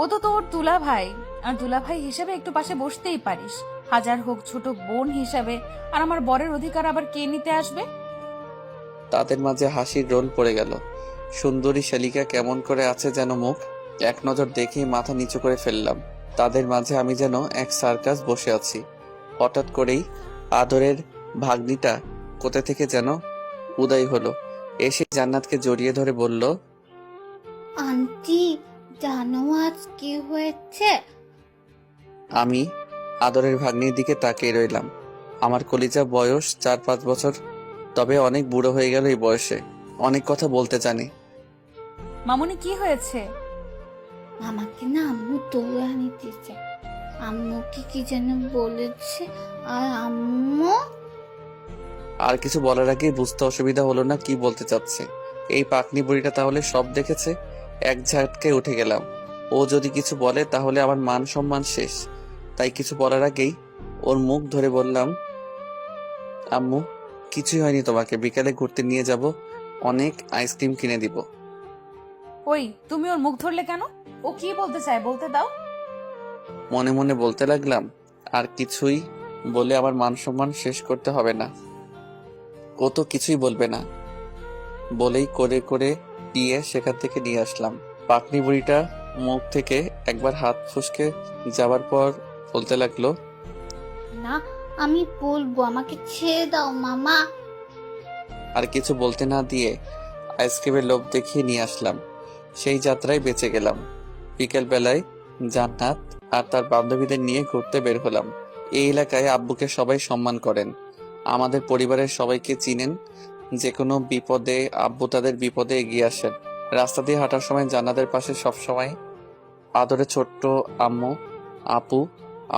ও তো তোর দুলা ভাই, আর দুলা ভাই হিসেবে একটু পাশে বসতেই পারিস। হাজার হোক ছোট বোন হিসাবে, আর আমার বরের অধিকার আবার কে নিতে আসবে? তাদের মাঝে হাসির রোল পড়ে গেল। সুন্দরী শালিকা কেমন করে আছে যেন মুখ। এক নজর দেখেই মাথা নিচু করে ফেললাম। তাদের মাঝে আমি যেন এক সার্কাস বসে আছি। হঠাৎ করেই আদরের ভাগ্নিটা কোথা থেকে যেন উদয় হলো। এসে জান্নাতকে জড়িয়ে ধরে বলল, আন্টি, জানো আজ কি হয়েছে? আমি আদরের ভাগ্নির দিকে তাকিয়ে রইলাম। আমার কলিজা বয়স 4-5 বছর, তবে অনেক বুড়ো হয়ে গেল এই বয়সে। অনেক কথা বলতে জানি। মামুনি, কি হয়েছে? আমাকে না আম্মু তুলে আনিতেছে। আম্মুকে কি যেন বলেছে, আর আম্মু আর কিছু বলার আগেই বুঝতে অসুবিধা হলো না কি বলতে চাচ্ছে। এই পাকনি বুড়িটা তাহলে সব দেখেছে। এক ঝাটকায় উঠে গেলাম। ও যদি কিছু বলে তাহলে আমার মান সম্মান শেষ। তাই কিছু বলার আগেই ওর মুখ ধরে বললাম, আম্মু কিছুই হয়নি, তোমাকে বিকালে ঘুরতে নিয়ে যাব, অনেক আইসক্রিম কিনে দিব। ওই, তুমি ওর মুখ ধরলে কেন? ও কি বলতে চায় বলতে দাও। মনে মনে বলতে লাগলাম, আর কিছুই বলে আমার মান সম্মান শেষ করতে হবে না। ও তো কিছুই বলবে না বলেই করে করে দিয়ে সেখান থেকে নিয়ে আসলাম। পাকনি বুড়িটা মুখ থেকে একবার হাত ফুসকে যাবার পর বলতে লাগলো, না, আমি বলবো, আমাকে ছেড়ে দাও মামা। আর কিছু বলতে না দিয়ে আইসক্রিমের লোভ দেখিয়ে নিয়ে আসলাম। সেই যাত্রায় বেঁচে গেলাম। বিকেল বেলায় জান্নাত আর তার বান্ধবীদের নিয়ে ঘুরতে বের হলাম। এই এলাকায় আব্বুকে সবাই সম্মান করেন। আমাদের পরিবারের সবাইকে চিনেন। যে কোনো বিপদে আব্বু তাদের বিপদে এগিয়ে আসেন। রাস্তা দিয়ে হাঁটার সময় জান্নাতের পাশে সবসময় আদরে ছোট্ট আম্মু, আপু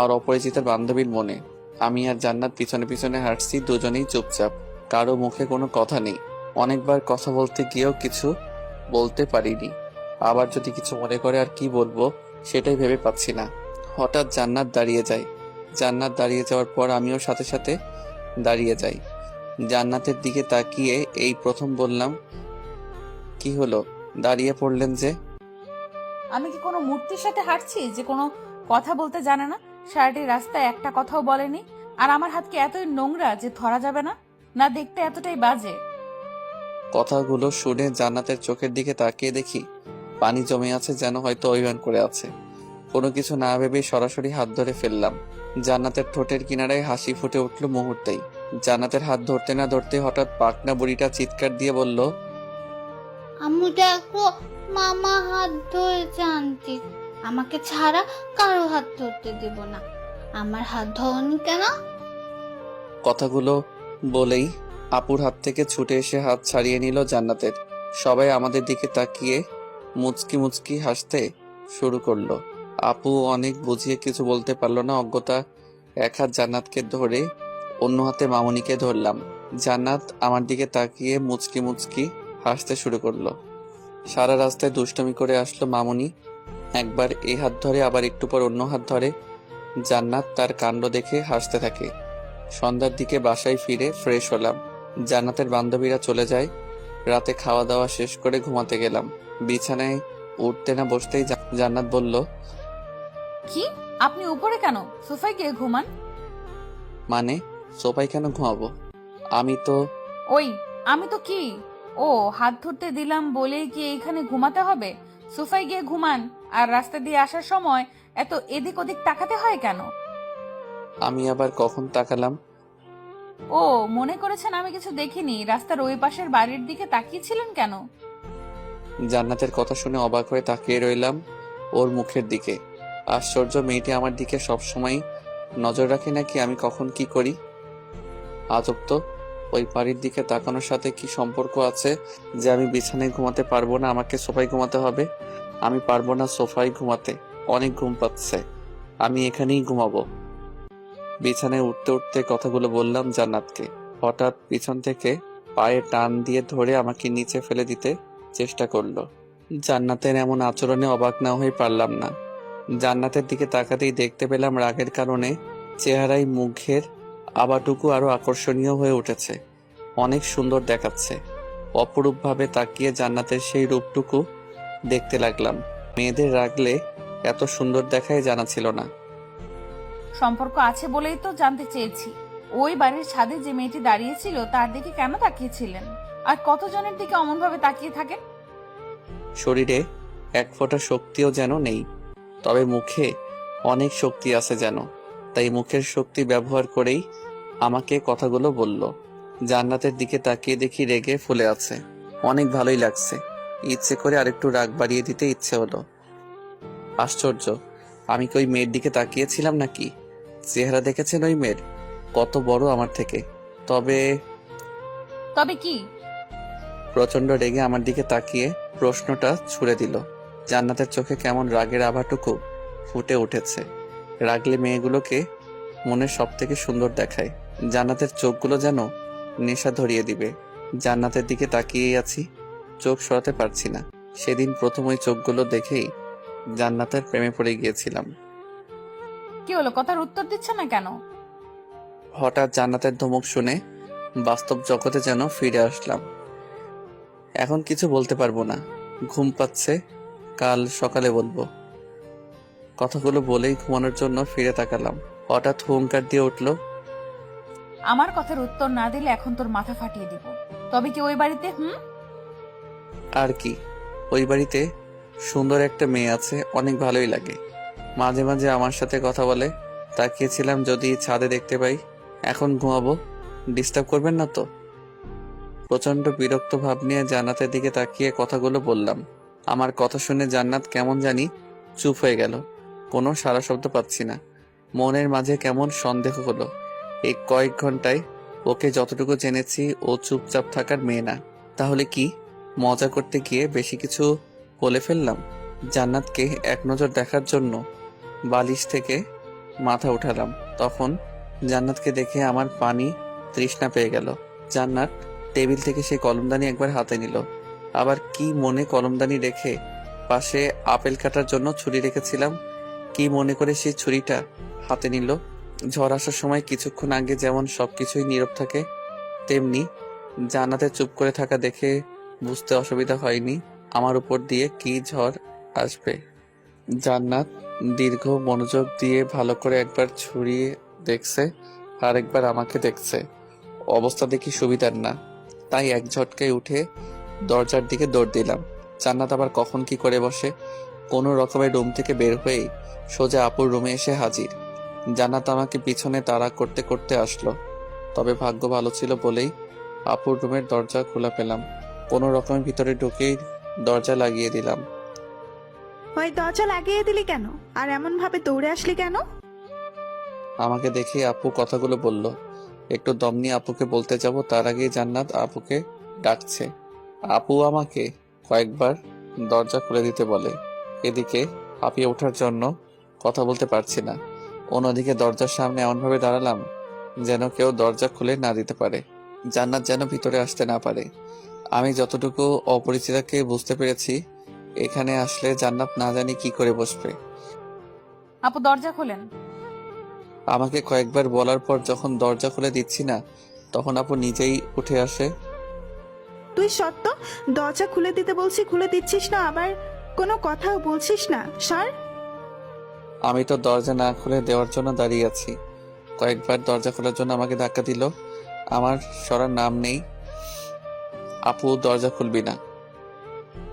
আর অপরিচিতের বান্ধবীর মনে। আমি আর জান্নাত পিছনে পিছনে হাঁটছি, দুজনেই চুপচাপ। কারো মুখে কোনো কথা নেই। অনেকবার কথা বলতে গিয়েও কিছু বলতে পারিনি। আবার যদি কিছু মনে করে আর কি বলবো সেটাই ভেবে পাচ্ছি না। হঠাৎ জান্নাত দাঁড়িয়ে যায়। জান্নাত দাঁড়িয়ে যাওয়ার পর আমিও সাথে সাথে দাঁড়িয়ে যাই। জান্নাতের দিকে তাকিয়ে এই প্রথম বললাম, কি হলো, দাঁড়িয়ে পড়লেন যে? আমি কি কোনো মূর্তির সাথে হাঁটছি যে কোনো কথা বলতে জানে না? সারাটি রাস্তায় একটা কথাও বলেনি। আর আমার হাত কি এতই নোংরা যে ধরা যাবে না? না দেখতে এতটাই বাজে? কথাগুলো শুনে জান্নাতের চোখের দিকে তাকিয়ে দেখি পানি জমে আছে, যেন হয়তো অভিমান করে আছে। কোনো কিছু না ভেবে সরাসরি হাত ধরে ফেললাম। জান্নাতের ঠোঁটের কিনারায় হাসি ফুটে উঠল মুহূর্তেই। জান্নাতের হাত ধরতে না ধরতে হঠাৎ পাকনা বুড়িটা চিৎকার দিয়ে বলল, আম্মু দেখো, মামা হাত ধরেছে আন্টি। আমাকে ছাড়া কারো হাত ধরতে দেব না। আমার হাত ধরনি কেন? কথাগুলো বলেই আপুর হাত থেকে ছুটে এসে হাত ছাড়িয়ে নিল জান্নাতের। সবাই আমাদের দিকে তাকিয়ে মুচকি মুচকি হাসতে শুরু করলো। আপু অনেক বুঝিয়ে কিছু বলতে পারলো না। অজ্ঞতা এক হাত জান্নাতকে ধরে অন্য হাতে মামুনিকে ধরলাম। জান্নাত আমার দিকে তাকিয়ে মুচকি মুচকি হাসতে শুরু করলো। সারা রাস্তায় দুষ্টুমি করে আসলো মামুনি। একবার এই হাত ধরে, আবার একটু পর অন্য হাত ধরে। জান্নাত তার কাণ্ড দেখে হাসতে থাকে। সন্ধ্যার দিকে বাসায় ফিরে ফ্রেশ হলাম। জান্নাতের বান্ধবীরা চলে যায়। রাতে খাওয়া দাওয়া শেষ করে ঘুমাতে গেলাম। বিছানায় উঠতে না বসতেই জান্নাত বলল, কি আপনি উপরে কেন? সোফায় গিয়ে ঘুমান। মানে সোফায় কেন ঘুমাবো? আমি তো ওই আমি তো কি, ও হাত ধরতে দিলাম বলেই কি এইখানে ঘুমাতে হবে? সোফায় গিয়ে ঘুমান। আর রাস্তা দিয়ে আসার সময় এত এদিক ওদিক তাকাতে হয় কেন? আমি আবার কখন তাকালাম? ও মনে করেছেন আমি কিছু দেখিনি? রাস্তার ওই পাশের বাড়ির দিকে তাকিয়েছিলেন কেন? জান্নাতের কথা শুনে অবাক হয়ে তাকিয়ে রইলাম ওর মুখের দিকে। আশ্চর্য, মেয়েটি আমার দিকে সবসময় নজর রাখে নাকি আমি কখন কি করি? আজব তো, ওই বাড়ির দিকে তাকানোর সাথে কি সম্পর্ক আছে যে আমি বিছানায় ঘুমাতে পারবো না, আমাকে সোফায় ঘুমাতে হবে? আমি পারবো না সোফায় ঘুমাতে, অনেক ঘুম পাচ্ছে, আমি এখানেই ঘুমাবো। বিছানায় উঠতে উঠতে কথাগুলো বললাম জান্নাতকে। হঠাৎ পিছন থেকে পায়ে টান দিয়ে ধরে আমাকে নিচে ফেলে দিতে চেষ্টা করলো। জান্নাতের এমন আচরণে অবাক না হয়ে পারলাম না। জান্নাতের দিকে তাকাতেই দেখতে পেলাম রাগের কারণে চেহারায় মুখের আবাটুকু আরো আকর্ষণীয় হয়ে উঠেছে। অনেক সুন্দর দেখাচ্ছে। অপরূপভাবে তাকিয়ে জান্নাতের সেই রূপটুকু দেখতে লাগলাম। মেয়েদের রাগলে এত সুন্দর দেখায় জানা ছিল না। সম্পর্ক আছে বলেই তো জানতে চেয়েছি। ওই বাড়ির ছাদে যে মেয়েটি দাঁড়িয়েছিল তার দিকে কেন তাকিয়েছিলেন? আর কতজনের দিকে অমন ভাবে তাকিয়ে থাকেন? শরীরে এক ফোঁটা শক্তিও যেন নেই, তবে মুখে অনেক শক্তি আছে যেন। তাই মুখের শক্তি ব্যবহার করেই আমাকে কথাগুলো বলল। জান্নাতের দিকে তাকিয়ে দেখি রেগে ফুলে আছে। অনেক ভালোই লাগছে। ইচ্ছে করে আরেকটু রাগ বাড়িয়ে দিতে ইচ্ছে হলো। আশ্চর্য, আমি কি ওই মেয়ের দিকে তাকিয়েছিলাম নাকি? চেহারা দেখেছেন ওই মেয়ের? কত বড় আমার থেকে। তবে তবে কি? প্রচন্ড রেগে আমার দিকে তাকিয়ে প্রশ্নটা ছুড়ে দিল। জান্নাতের চোখে কেমন রাগের আভাটুকু ফুটে উঠেছে। রাগলে মেয়েগুলোকে মনের সব থেকে সুন্দর দেখায়। জান্নাতের চোখগুলো যেন নেশা ধরিয়ে দিবে। জান্নাতের দিকে তাকিয়েই আছি, চোখ সরাতে পারছি না। সেদিন প্রথম ওই চোখগুলো দেখেই জান্নাতের প্রেমে পড়ে গিয়েছিলাম। কি হলো, কথার উত্তর দিচ্ছে না কেন? হঠাৎ জান্নাতের ধমক শুনে বাস্তব জগতে যেন ফিরে আসলাম। এখন কিছু বলতে পারবো না, ঘুম পাচ্ছে, কাল সকালে বলবো। কথাগুলো বলেই ঘুমানোর জন্য ফিরে তাকালাম। হঠাৎ হুঙ্কার দিয়ে উঠল, আমার কথার উত্তর না দিলে এখন তোর মাথা ফাটিয়ে দিব। তবে কি ওই বাড়িতে আর কি, ওই বাড়িতে সুন্দর একটা মেয়ে আছে, অনেক ভালোই লাগে। মাঝে মাঝে আমার সাথে কথা বলে। তাকিয়েছিলাম যদি ছাদে দেখতে পাই। এখন ঘুমাবো, ডিস্টার্ব করবেন না তো? প্রচন্ড বিরক্ত ভাব নিয়ে জান্নাতের দিকে তাকিয়ে কথাগুলো বললাম। আমার কথা শুনে জান্নাত কেমন জানি চুপ হয়ে গেল। কোনো সারা শব্দ পাচ্ছি না। মনের মাঝে কেমন সন্দেহ হলো। এই কয়েক ঘন্টায় ওকে যতটুকু জেনেছি ও চুপচাপ থাকার মেয়ে না। তাহলে কি মজা করতে গিয়ে বেশি কিছু বলে ফেললাম? জান্নাতকে এক নজর দেখার জন্য বালিশ থেকে মাথা উঠালাম। তখন জান্নাতকে দেখে আমার পানি তৃষ্ণা পেয়ে গেল। জান্নাত টেবিল থেকে সেই কলমদানি একবার হাতে নিল। আবার কি মনে কলমদানি রেখে পাশে আপেল কাটার জন্য ছুরি রেখেছিলাম, কি মনে করে সেই ছুরিটা হাতে নিল। ঝড় আসার সময় কিছুক্ষণ আগে যেমন সবকিছুই নীরব থাকে, তেমনি জান্নাতে চুপ করে থাকা দেখে বুঝতে অসুবিধা হয়নি আমার উপর দিয়ে কি ঝড় আসবে। জান্নাত দীর্ঘ মনোযোগ দিয়ে ভালো করে একবার ছুরিয়ে দেখছে, আর একবার আমাকে দেখছে। অবস্থা দেখি সুবিধার না, তাই এক ঝটকায় উঠে দরজার দিকে দৌড় দিলাম। জান্নাত আবার কখন কি করে বসে। কোনো রকমের রুম থেকে বের হয়েই সোজা আপুর রুমে এসে হাজির। জান্নাত আমাকে পিছনে তাড়া করতে করতে আসলো। তবে ভাগ্য ভালো ছিল বলেই আপুর রুমের দরজা খোলা পেলাম। কোনো রকমে ভিতরে ঢুকেই দরজা লাগিয়ে দিলাম। ওই দরজা লাগিয়ে দিলি কেন? আর এমন ভাবে দৌড়ে আসলি কেন? আমাকে দেখে আপু কথাগুলো বলল। একটু দম নিয়ে আপুকে বলতে যাব তার আগেই জান্নাত আপুকে ডাকছে। আপু আমাকে কয়েকবার দরজা খুলে দিতে বলে। এদিকে হাঁপিয়ে ওঠার জন্য কথা বলতে পারছি না। অন্যদিকে দরজার সামনে এমনভাবে দাঁড়ালাম যেন কেউ দরজা খুলে না দিতে পারে, জান্নাত যেন ভিতরে আসতে না পারে। আমি যতটুকু অপরিচিতাকে বুঝতে পেরেছি, এখানে আসলে জান্নাত না জানি কি করে বসবে। আপু দরজা খোলেন। আমাকে কয়েকবার বলার পর যখন দরজা খুলে দিচ্ছি না, তখন আপু নিজেই উঠে আসে। তুই সত্য দরজা খুলে দিতে বলছি খুলে দিচ্ছিস না, আবার কোনো কথাও বলছিস না। সর। আমি তো দরজা না খুলে দেওয়ার জন্য দাঁড়িয়ে আছি। কয়েকবার দরজা খোলার জন্য আমাকে ধাক্কা দিল, আমার সরার নাম নেই। আপু দরজা খুলবি না?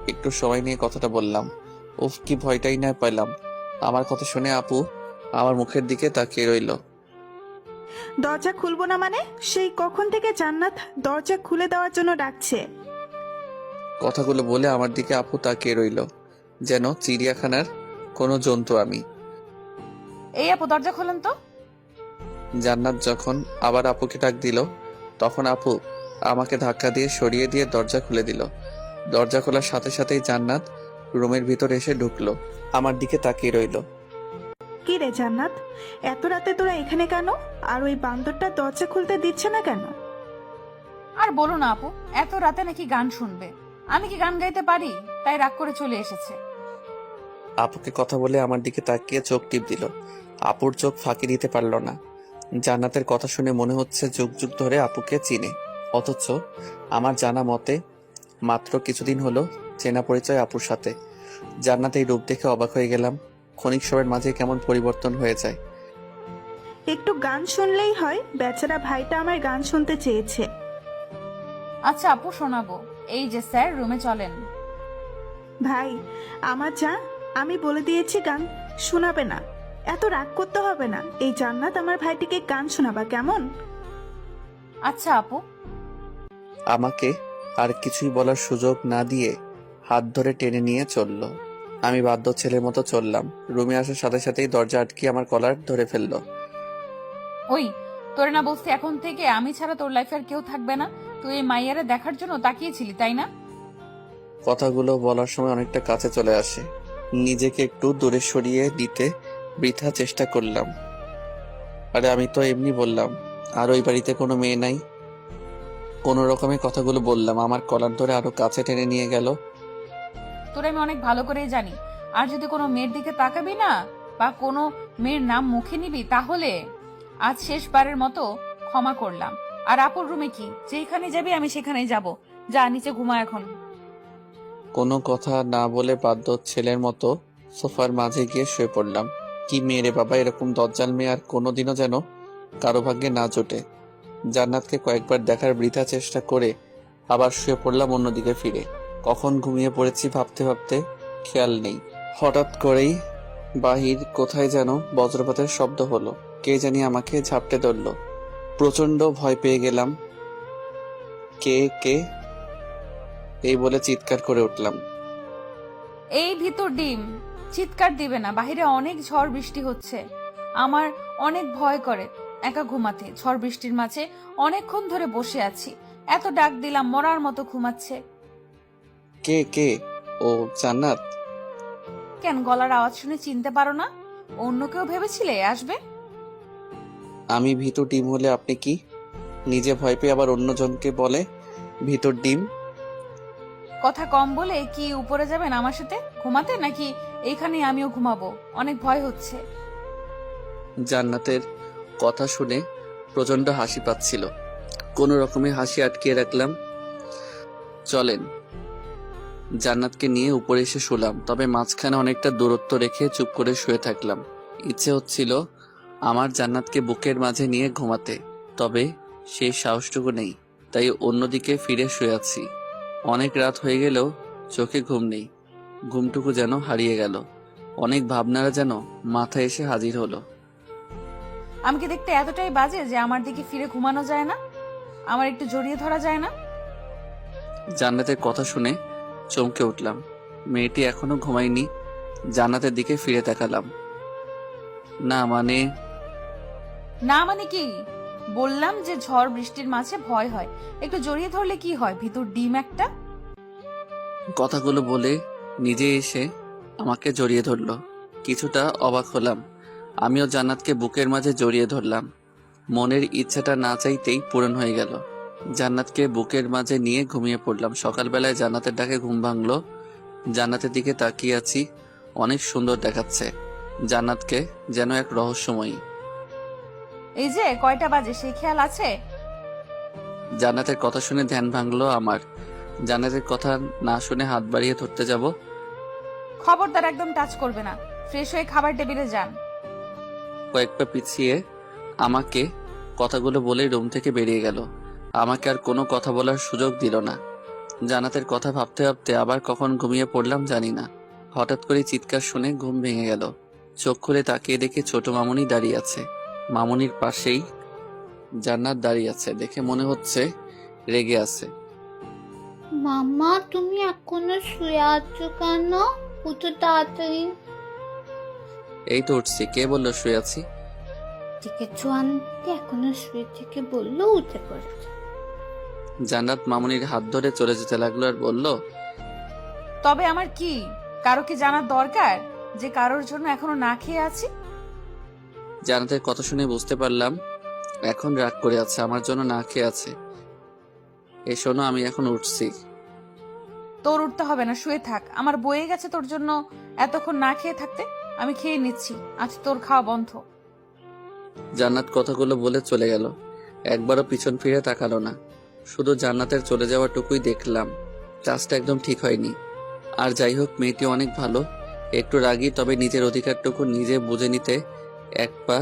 একটু সময় নিয়ে কথাটা বললাম। উফ, কি ভয়টাই না পেলাম। আমার কথা শুনে আপু আমার মুখের দিকে তাকিয়ে রইল। দরজা খুলবো না মানে? সেই কখন থেকে জান্নাত দরজা খুলে দেওয়ার জন্য ডাকছে। কথাগুলো বলে আমার দিকে আপু তাকিয়ে রইল, যেন চিড়িয়াখানার কোনো জন্তু আমি। এই আপু দরজা খোলেন তো। জান্নাত যখন আবার আপুকে ডাক দিল, তখন আপু আমাকে ধাক্কা দিয়ে সরিয়ে দিয়ে দরজা খুলে দিল। দরজা খোলার সাথে সাথেই জান্নাত রুমের ভিতর এসে ঢুকলো, আমার দিকে তাকিয়ে রইল। কি রে জান্নাত, এত রাতে তোরা এখানে কেন? আর ওই বান্দরটা দরজা খুলতে দিচ্ছে না কেন? আর বলো না আপু, এত রাতে নাকি গান শুনবে। আমি কি গান গাইতে পারি? তাই রাগ করে চলে এসেছে। আপুকে কথা বলে আমার দিকে তাকিয়ে চোখ টিপ দিল। আপুর চোখ ফাঁকি দিতে পারল না। জান্নাতের কথা শুনে মনে হচ্ছে যুগ যুগ ধরে আপুকে চিনে, অথচ আমার জানা মতে মাত্র কিছুদিন হলো চেনা পরিচয় আপুর সাথে। জান্নাত এই রূপ দেখে অবাক হয়ে গেলাম। ক্ষণিক সময়ের মাঝে কেমন পরিবর্তন হয়ে যায়। একটু গান শুনলেই হয়, বেচারা ভাইটা আমার গান শুনতে চেয়েছে। আচ্ছা আপু শোনাবো। এই যে স্যার, রুমে চলেন। ভাই আমার যা, আমি বলে দিয়েছি গান শোনাবে না। এত রাগ করতে হবে না। এই জান্নাত আমার ভাইটিকে গান শোনাবা কেমন? আচ্ছা আপু। আমাকে আর কিছুই বলার সুযোগ না দিয়ে হাত ধরে টেনে নিয়ে চলল। আমি বাধ্য ছেলের মতো চললাম। রুমে আসার সাথে সাথেই দরজা আটকে আমার কলার ধরে ফেললো। ওই, তোরে না বলছি এখন থেকে আমি ছাড়া তোর লাইফে আর কেউ থাকবে না? তুই এই মাইয়ারে দেখার জন্য তাকিয়েছিলি, তাই না? কথাগুলো বলার সময় অনেকটা কাছে চলে আসে। নিজেকে একটু দূরে সরিয়ে দিতে বৃথা চেষ্টা করলাম। আরে আমি তো এমনি বললাম, আর ওই বাড়িতে কোনো মেয়ে নাই। কোনো রকমে কথাগুলো বললাম। আমার কলার ধরে আরো কাছে টেনে নিয়ে গেল। তোর আমি অনেক ভালো করেই জানি। আর যদি কোনো মেয়ের দিকে তাকাবি না বা কোনো মেয়ের নাম মুখে নিবি, তাহলে আজ শেষবারের মতো ক্ষমা করলাম। আর আপুর রুমে কি, যেখানে যাবি আমি সেখানেই যাব। যা নিচে ঘুমা এখন। কোনো কথা না বলে বাধ্য ছেলের মতো সোফার মাঝে গিয়ে শুয়ে পড়লাম। কি মেয়ে রে বাবা, এরকম দজ্জাল মেয়ে আর কোনোদিনও যেন কারো ভাগ্যে না জোটে। জান্নাতকে কয়েকবার দেখার বৃথা চেষ্টা করে আবার শুয়ে পড়লাম অন্যদিকে ফিরে। কখন ঘুমিয়ে পড়েছি ভাবতে ভাবতে খেয়াল নেই। হঠাৎ করেই বাহির কোথায় যেন বজ্রপাতের শব্দ হলো। কে জানি আমাকে ঝাপটে ধরল। প্রচন্ড ভয় পেয়ে গেলাম। কে কে এই বলে চিৎকার করে উঠলাম। এই ভিতর ডিম, চিৎকার দিবে না। বাইরে অনেক ঝড় বৃষ্টি হচ্ছে। আমার অনেক ভয় করে একা ঘুমাতে। ঝড় বৃষ্টির মাঝে অনেকক্ষণ ধরে বসে আছি। এত ডাক দিলাম, মরার মতো ঘুমাচ্ছে। কে কে? ও জান্নাত। কেন, গলার আওয়াজ শুনে চিনতে পারো না? অন্য কেউ ভেবেছিলে আসবে? আমি ভিতর ডিম হলে আপনি কি নিজে ভয় পেয়ে আবার অন্যজনকে বলে ভিতর ডিম? কথা কম বলে কি উপরে যাবেন আমার সাথে ঘুমাতে, নাকি এইখানে আমিও ঘুমাবো? অনেক ভয় হচ্ছে। জান্নাতের কথা শুনে প্রচন্ড হাসি পাচ্ছিল। কোনো রকমে হাসি আটকিয়ে রাখলাম। চলেন। জান্নাতকে নিয়ে উপরে এসে শুলাম, তবে মাঝখানে অনেকটা দূরত্ব রেখে চুপ করে শুয়ে থাকলাম। ইচ্ছে হচ্ছিল আমার জান্নাতকে বুকের মাঝে নিয়ে ঘুমাতে, তবে সেই সাহসটুকু নেই। তাই অন্যদিকে ফিরে শুয়ে আছি। অনেক রাত হয়ে গেলেও চোখে ঘুম নেই। ঘুমটুকু যেন হারিয়ে গেল। অনেক ভাবনারা যেন মাথায় এসে হাজির হলো। আমি কি দেখতে এতটাই বাজে যে আমার দিকে ফিরে ঘুমানো যায় না? আমার একটু জড়িয়ে ধরা যায় না? জান্নাতের কথা শুনে চমকে উঠলাম। মেয়েটি এখনো ঘুমায়নি। জান্নাতের দিকে ফিরে তাকালাম। না মানে না মানে কি? বললাম যে ঝড় বৃষ্টির মাঝে ভয় হয়, একটু জড়িয়ে ধরলে কি হয়, ভিতর ডিম একটা। কথাগুলো বলে নিজে এসে আমাকে জড়িয়ে ধরলো। কিছুটা অবাক হলাম। আমিও জান্নাতকে বুকের মাঝে জড়িয়ে ধরলাম। মনের ইচ্ছাটা না চাইতেই পূরণ হয়ে গেল। জান্নাতকে বুকের মাঝে নিয়ে ঘুমিয়ে পড়লাম। সকালবেলায় জান্নাতের ডাকে ঘুম ভাঙলো। জান্নাতের দিকে তাকিয়ে আছি, অনেক সুন্দর দেখাচ্ছে জান্নাতকে, যেন এক রহস্যময়ী। এই যে কয়টা বাজে সেই খেয়াল আছে? জান্নাতের কথা শুনে ধ্যান ভাঙলো আমার। জান্নাতের কথা না শুনে হাত বাড়িয়ে ধরতে যাব, খবরদার, একদম টাচ করবে না। ফ্রেশ হয়ে খাবার টেবিলে যান। কয়েক পা পিছিয়ে আমাকে কথাগুলো বলে রুম থেকে বেরিয়ে গেল। আমাকে আর কোনো কথা বলার সুযোগ দিল না। জান্নাতের কথা ভাবতে ভাবতে আবার কখন ঘুমিয়ে পড়লাম জানি না। হঠাৎ করে চিৎকার শুনে ঘুম ভেঙে গেল। চোখ খুলে তাকিয়ে দেখে ছোট মামুনি দাঁড়িয়ে আছে। মামুনির পাশেই জান্নাত দাঁড়িয়ে আছে, দেখে মনে হচ্ছে রেগে আছে। মামা, তুমি এখনো শুয়ে আছো কেন? উঠো তাড়াতাড়ি। এই তো উঠছি। কে বললো শুয়ে আছি? দেখেছো আনতে, এখনো শুয়ে থেকে বললো উঠে পড়েছে। জান্নাত মামুনির হাত ধরে চলে যেতে লাগলো আর বলল, তবে আমার কি, কারো কি জানার দরকার যে কারোর জন্য এখনো না খেয়ে আছি? জান্নাতের কথা শুনে বুঝতে পারলাম এখন রাগ করে আছে, আমার জন্য না খেয়ে আছে। এ শোনো, আমি এখন উঠছি। তোর উঠতে হবে না, শুয়ে থাক। আমার বয়ে গেছে তোর জন্য এতক্ষণ না খেয়ে থাকতে। আমি খেয়ে নিচ্ছি, আজ তোর খাওয়া বন্ধ। জান্নাত কথাগুলো বলে চলে গেল। একবারও পিছন ফিরে তাকালো না। শুধু জান্নাতের চলে যাওয়াটুকুই দেখলাম। কাজটা একদম ঠিক হয়নি। আর যাই হোক, মেয়েটি অনেক ভালো, একটু রাগী, তবে নিজের অধিকারটুকু নিজে বুঝে নিতে এক পা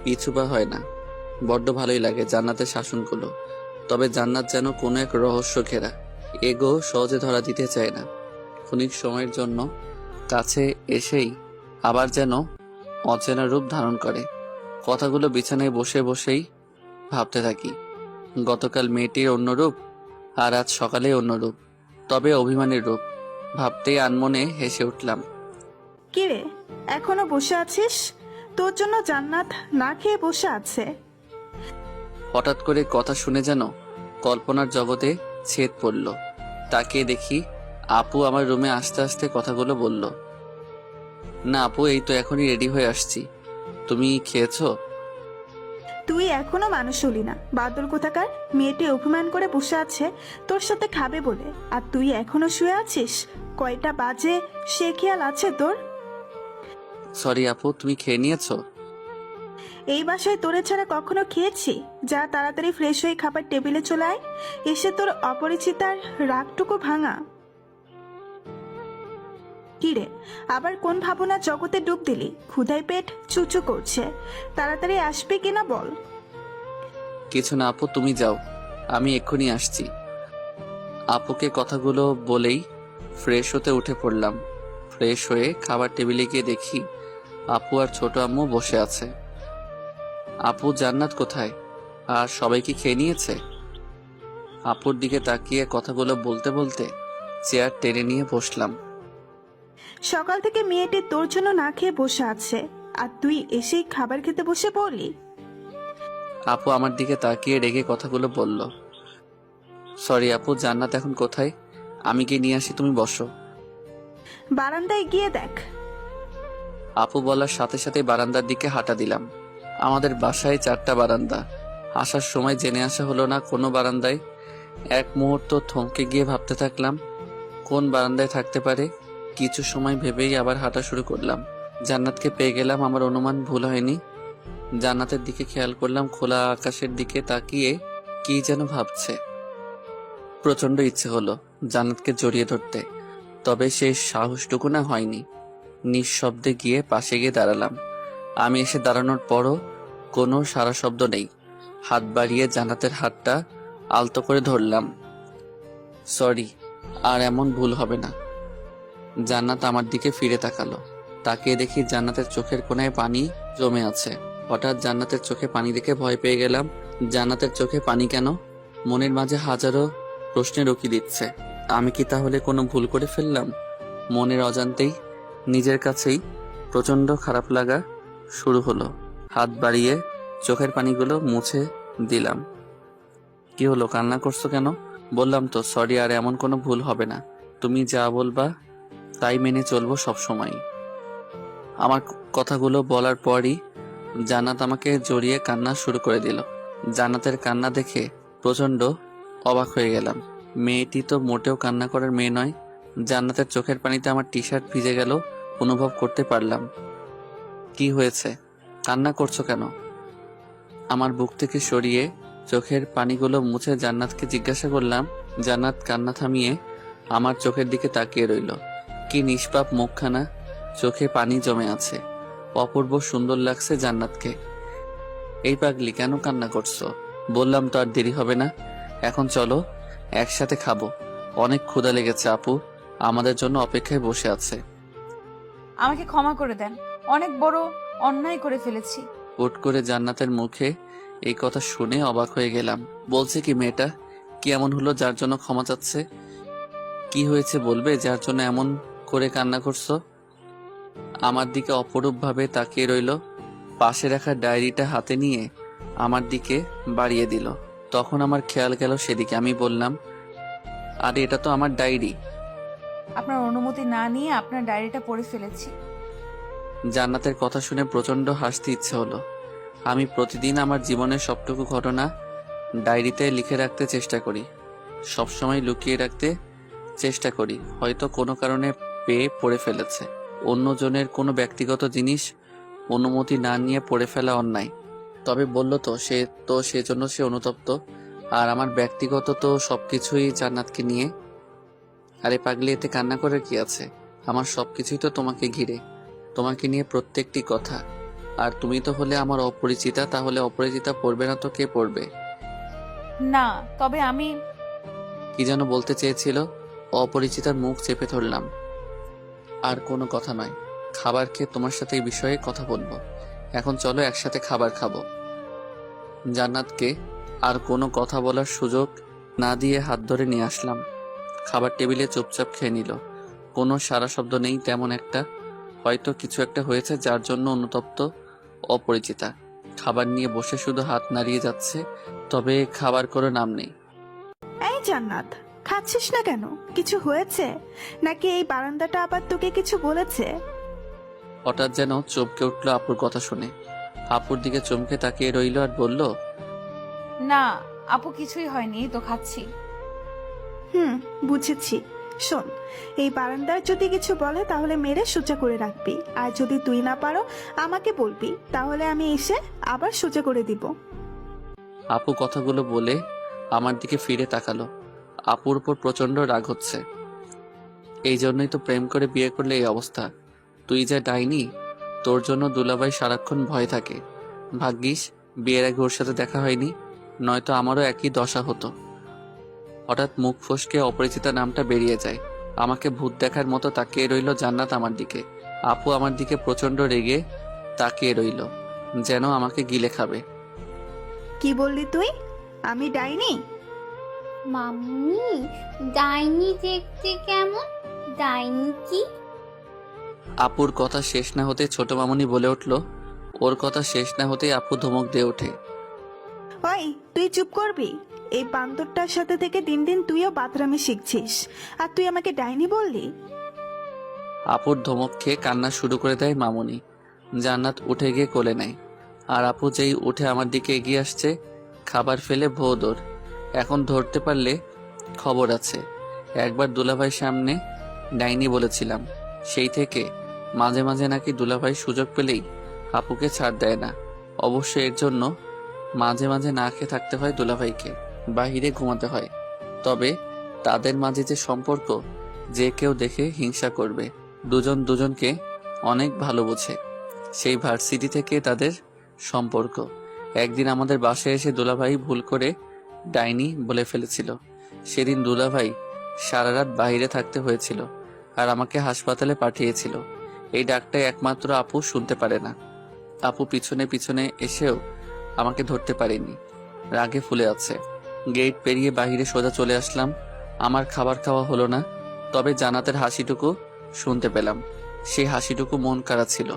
পিছু পা হয় না। বড্ড ভালোই লাগে জান্নাতের শাসনগুলো। তবে জান্নাত যেন কোনো এক রহস্য ঘেরা, এগো সহজে ধরা দিতে চায় না। ক্ষণিক সময়ের জন্য কাছে এসেই আবার যেন অচেনা রূপ ধারণ করে। কথাগুলো বিছানায় বসে বসেই ভাবতে থাকি। গতকাল মেয়েটির অন্য রূপ, আর আজ সকালে অন্য রূপ, তবে অভিমানের রূপ। ভাবতেই আনমনে হেসে উঠলাম। কিরে, এখনো বসে আছিস? তোর জন্য জান্নাত না খেয়ে বসে আছে। হঠাৎ করে কথা শুনে যেন কল্পনার জগতে ছেদ পড়ল। তাকিয়ে দেখি আপু আমার রুমে আস্তে আস্তে কথাগুলো বলল। না আপু, এই তো এখনই রেডি হয়ে আসছি। তুমি খেয়েছো? তুই এখনো মানুষ হলি না, বাদল কোথাকার। মেয়েটি অভিমান করে বসে আছে তোর সাথে খাবে বলে, আর তুই এখনো শুয়ে আছিস। কয়টা বাজে সে খেয়াল আছে তোর? সরি আপু, তুমি খেয়ে নিয়েছো? এই বাসায় তোরে ছাড়া কখনো খেয়েছি? যা তাড়াতাড়ি ফ্রেশ হয়ে খাবার টেবিলে চলে আয়। এসে তোর অপরিচিতার রাগটুকু ভাঙা। কিরে, আবার কোন ভাবনা জগতে ডুব দিলি? ক্ষুধায় পেট চুচু করছে, তাড়াতাড়ি আসবে কিনা বল। কিছু না আপু, তুমি যাও, আমি এক্ষুনি আসছি। আপুকে কথাগুলো বলেই ফ্রেশ হতে উঠে পড়লাম। ফ্রেশ হয়ে খাবার টেবিলে গিয়ে দেখি আপু আর ছোট আম্মু বসে আছে। আপু, জান্নাত কোথায়? আর সবাই কি খেয়ে নিয়েছে? আপুর দিকে তাকিয়ে কথাগুলো বলতে বলতে চেয়ার টেনে নিয়ে বসলাম। সকাল থেকে মেয়েটি তোর জন্য না খেয়ে বসে আছে, আর তুই এসেই খাবার খেতে বসে পড়লি। আপু আমার দিকে তাকিয়ে রেগে কথাগুলো বলল। সরি আপু, জান্নাত এখন কোথায়? আমি গিয়ে নিয়ে আসি, তুমি বসো। বারান্দায় গিয়ে দেখ। আপু বলার সাথে সাথে বারান্দার দিকে হাঁটা দিলাম। আমাদের বাসায় 4টা বারান্দা। আসার সময় জেনে আসা হলো না কোনো বারান্দায়। এক মুহূর্ত থমকে গিয়ে ভাবতে থাকলাম কোন বারান্দায় থাকতে পারে। কিছু সময় ভেবেই আবার হাঁটা শুরু করলাম। জান্নাতকে পেয়ে গেলাম, আমার অনুমান ভুল হয়নি। জান্নাতের দিকে খেয়াল করলাম, খোলা আকাশের দিকে তাকিয়ে কি যেন ভাবছে। প্রচন্ড ইচ্ছে হলো জান্নাতকে জড়িয়ে ধরতে, তবে সেই সাহসটুকু না হয়নি। নিঃশব্দে গিয়ে পাশে গিয়ে দাঁড়ালাম। আমি এসে দাঁড়ানোর পরও কোনো সারা শব্দ নেই। হাত বাড়িয়ে জান্নাতের হাতটা আলতো করে ধরলাম। সরি, আর এমন ভুল হবে না। জান্নাত আমার দিকে ফিরে তাকালো। তাকিয়ে দেখি জান্নাতের চোখের কোণায় পানি জমে আছে। হঠাৎ জান্নাতের চোখে পানি দেখে ভয় পেয়ে গেলাম। জান্নাতের চোখে পানি কেন? মনের মাঝে হাজারো প্রশ্নের উকি দিচ্ছে। আমি কি তাহলে কোনো ভুল করে ফেললাম? মনের অজান্তেই নিজের কাছেই প্রচন্ড খারাপ লাগা শুরু হলো। হাত বাড়িয়ে চোখের পানিগুলো মুছে দিলাম। কি হলো, কান্না করছো কেন? বললাম তো সরি, আর এমন কোনো ভুল হবে না। তুমি যা বলবা তাই মেনে চলবো সব সময়। আমার কথাগুলো বলার পরই জান্নাত আমাকে জড়িয়ে কান্না শুরু করে দিল। জান্নাতের কান্না দেখে প্রচন্ড অবাক হয়ে গেলাম। মেয়েটি তো মোটেও কান্না করার মেয়ে নয়। জান্নাতের চোখের পানিতে আমার টি শার্ট ভিজে গেল অনুভব করতে পারলাম। কি হয়েছে, কান্না করছো কেন? আমার বুক থেকে সরিয়ে চোখের পানিগুলো মুছে জান্নাতকে জিজ্ঞাসা করলাম। জান্নাত কান্না থামিয়ে আমার চোখের দিকে তাকিয়ে রইল। কি নিষ্পাপ মুখখানা, চোখে পানি জমে আছে। অপূর্ব সুন্দর লাগছে জান্নাতকে। এই পাগলি, কেন কান্না করছো? বললাম তো আর দেরি হবে না, এখন চলো একসাথে খাবো। অনেক ক্ষুধা লেগেছে, আপু আমাদের জন্য অপেক্ষায় বসে আছে। আমাকে ক্ষমা করে দেন, অনেক বড় অন্যায় করে ফেলেছি। হুট করে জান্নাতের মুখে এই কথা শুনে অবাক হয়ে গেলাম। বলছে কি মেয়েটা? কি এমন হলো যার জন্য ক্ষমা চাচ্ছে? কি হয়েছে বলবে যার জন্য এমন করে কান্না করছো? আমার দিকে অপরূপ ভাবে তাকিয়ে রইল। পাশে রাখা ডায়েরিটা হাতে নিয়ে আমার দিকে বাড়িয়ে দিল। তখন আমার খেয়াল গেল সেদিকে। আমি বললাম, আরে এটা তো আমার ডায়েরি। আপনার অনুমতি না নিয়ে আপনার ডায়েরিটা পড়ে ফেলেছি। জান্নাতের কথা শুনে প্রচন্ড হাসতে ইচ্ছে হলো। আমি প্রতিদিন আমার জীবনের সবটুকু ঘটনা ডায়েরিতে লিখে রাখতে চেষ্টা করি, সবসময় লুকিয়ে রাখতে চেষ্টা করি। হয়তো কোনো কারণে পেয়ে পড়ে ফেলেছে। অন্যজনের কোনো ব্যক্তিগত জিনিস অনুমতি না নিয়ে পড়ে ফেলা অন্যায়। তবে বলল তো সেজন্য সে অনুতপ্ত। আর আমার ব্যক্তিগত তো সবকিছুই জান্নাতকে নিয়ে। আরে পাগলি, এতে কান্না করে কি আছে? আমার সবকিছুই তো তোমাকে ঘিরে, তোমাকে নিয়ে প্রত্যেকটি কথা। আর তুমি তো হলে আমার অপরিচিতা, তাহলে অপরিচিতা পড়বে না তো কে পড়বে? না, তবে আমি কি যেন বলতে চেয়েছিল। অপরিচিতার মুখ চেপে ধরলাম। আর কোনো কথা নয়, খাবার খেয়ে তোমার সাথে এই বিষয়ে কথা বলবো। এখন চলো একসাথে খাবার খাবো। জান্নাতকে আর কোনো কথা বলার সুযোগ না দিয়ে হাত ধরে নিয়ে আসলাম। খাবার টেবিলে চুপচাপ খেয়ে নিল। কোনো সারা শব্দ নেই তেমন একটা। হয়তো কিছু একটা হয়েছে যার জন্য অনুতপ্ত অপরিচিতা। খাবার নিয়ে বসে শুধু হাত নাড়িয়ে যাচ্ছে, তবে খাবার করে নাম নেই। এই জান্নাত, খাচ্ছিস না কেন? কিছু হয়েছে নাকি এই বারান্দাটা আবার তোকে কিছু বলেছে? হঠাৎ যেন চমকে উঠলো আপুর কথা শুনে। আপুর দিকে চমকে তাকিয়ে রইল আর বলল, না আপু, কিছুই হয়নি, এই তো খাচ্ছি। বুঝেছি। শোন, এই বারান্দায় যদি কিছু বলে তাহলে মেরে সোজা করে রাখবি, আর যদি তুই না পারো আমাকে বলবি, তাহলে আমি এসে আবার সোজা করে দিব। আপু কথাগুলো বলে আমার দিকে ফিরে তাকালো। আপুর উপর প্রচন্ড রাগ হচ্ছে। এই জন্যই তো প্রেম করে বিয়ে করলে এই অবস্থা। তুই যা ডাইনি, তোর জন্য দুলাভাই সারাক্ষণ ভয় থাকে। ভাগ্যিস বিয়ের আগে ওর সাথে দেখা হয়নি, নয়তো আমারও একই দশা হতো। হঠাৎ মুখ ফসকে অপরিচিতা নামটা বেরিয়ে যায়। আমাকে ভূত দেখার মতো তাকিয়ে রইল জান্নাত আমার দিকে। আপু আমার দিকে প্রচন্ড রেগে তাকিয়ে রইল, যেন আমাকে গিলে খাবে। কি বললি তুই? আমি ডাইনি? মাম্মি, ডাইনি দেখতে কেমন? ডাইনি কি? আপুর কথা শেষ না হতে ছোট মামুনি বলে উঠল। ওর কথা শেষ না হতেই আপু ধমক দিয়ে ওঠে। ওই, তুই চুপ করবি? এই বান্দরটার সাথে থেকে দিন দিন তুইও বাতরামি শিখছিস, আর তুই আমাকে ডাইনি বললি? আপুর ধমক খেয়ে কান্না শুরু করে দেয় মামুনি। জান্নাত উঠে গিয়ে কোলে নেয়। আর আপু যেই উঠে আমার দিকে এগিয়ে আসছে, খাবার ফেলে ভোঁ দৌড়। এখন ধরতে পারলে খবর আছে। একবার দুলাভাই সামনে ডাইনি বলেছিলাম, সেই থেকে মাঝে মাঝে নাকি দুলাভাই সুযোগ পেলেই আপুকে ছাড় দেয় না। অবশ্য এর জন্য মাঝে মাঝে না খেয়ে থাকতে হয় দুলাভাইকে, বাহিরে ঘুমাতে হয়। তবে তাদের মাঝে যে সম্পর্ক, যে কেউ দেখে হিংসা করবে। দুজন দুজনকে অনেক ভালো বোঝে। সেই ভার্সিটি থেকে তাদের সম্পর্ক। একদিন আমাদের বাসায় এসে দুলাভাই ভুল করে ডাইনি বলে ফেলেছিল। সেদিন দুলাভাই সারা রাত বাইরে থাকতে হয়েছিল আর আমাকে হাসপাতালে পাঠিয়েছিল। এই ডাকটাই একমাত্র আপু শুনতে পারে না। আপু পিছনে পিছনে এসেও আমাকে ধরতে পারেনি, রাগে ফুলে আছে। গেট পেরিয়ে বাহিরে সোজা চলে আসলাম। আমার খাবার খাওয়া হলো না, তবে জান্নাতের হাসিটুকু শুনতে পেলাম। সেই হাসিটুকু মন কাড়া ছিল।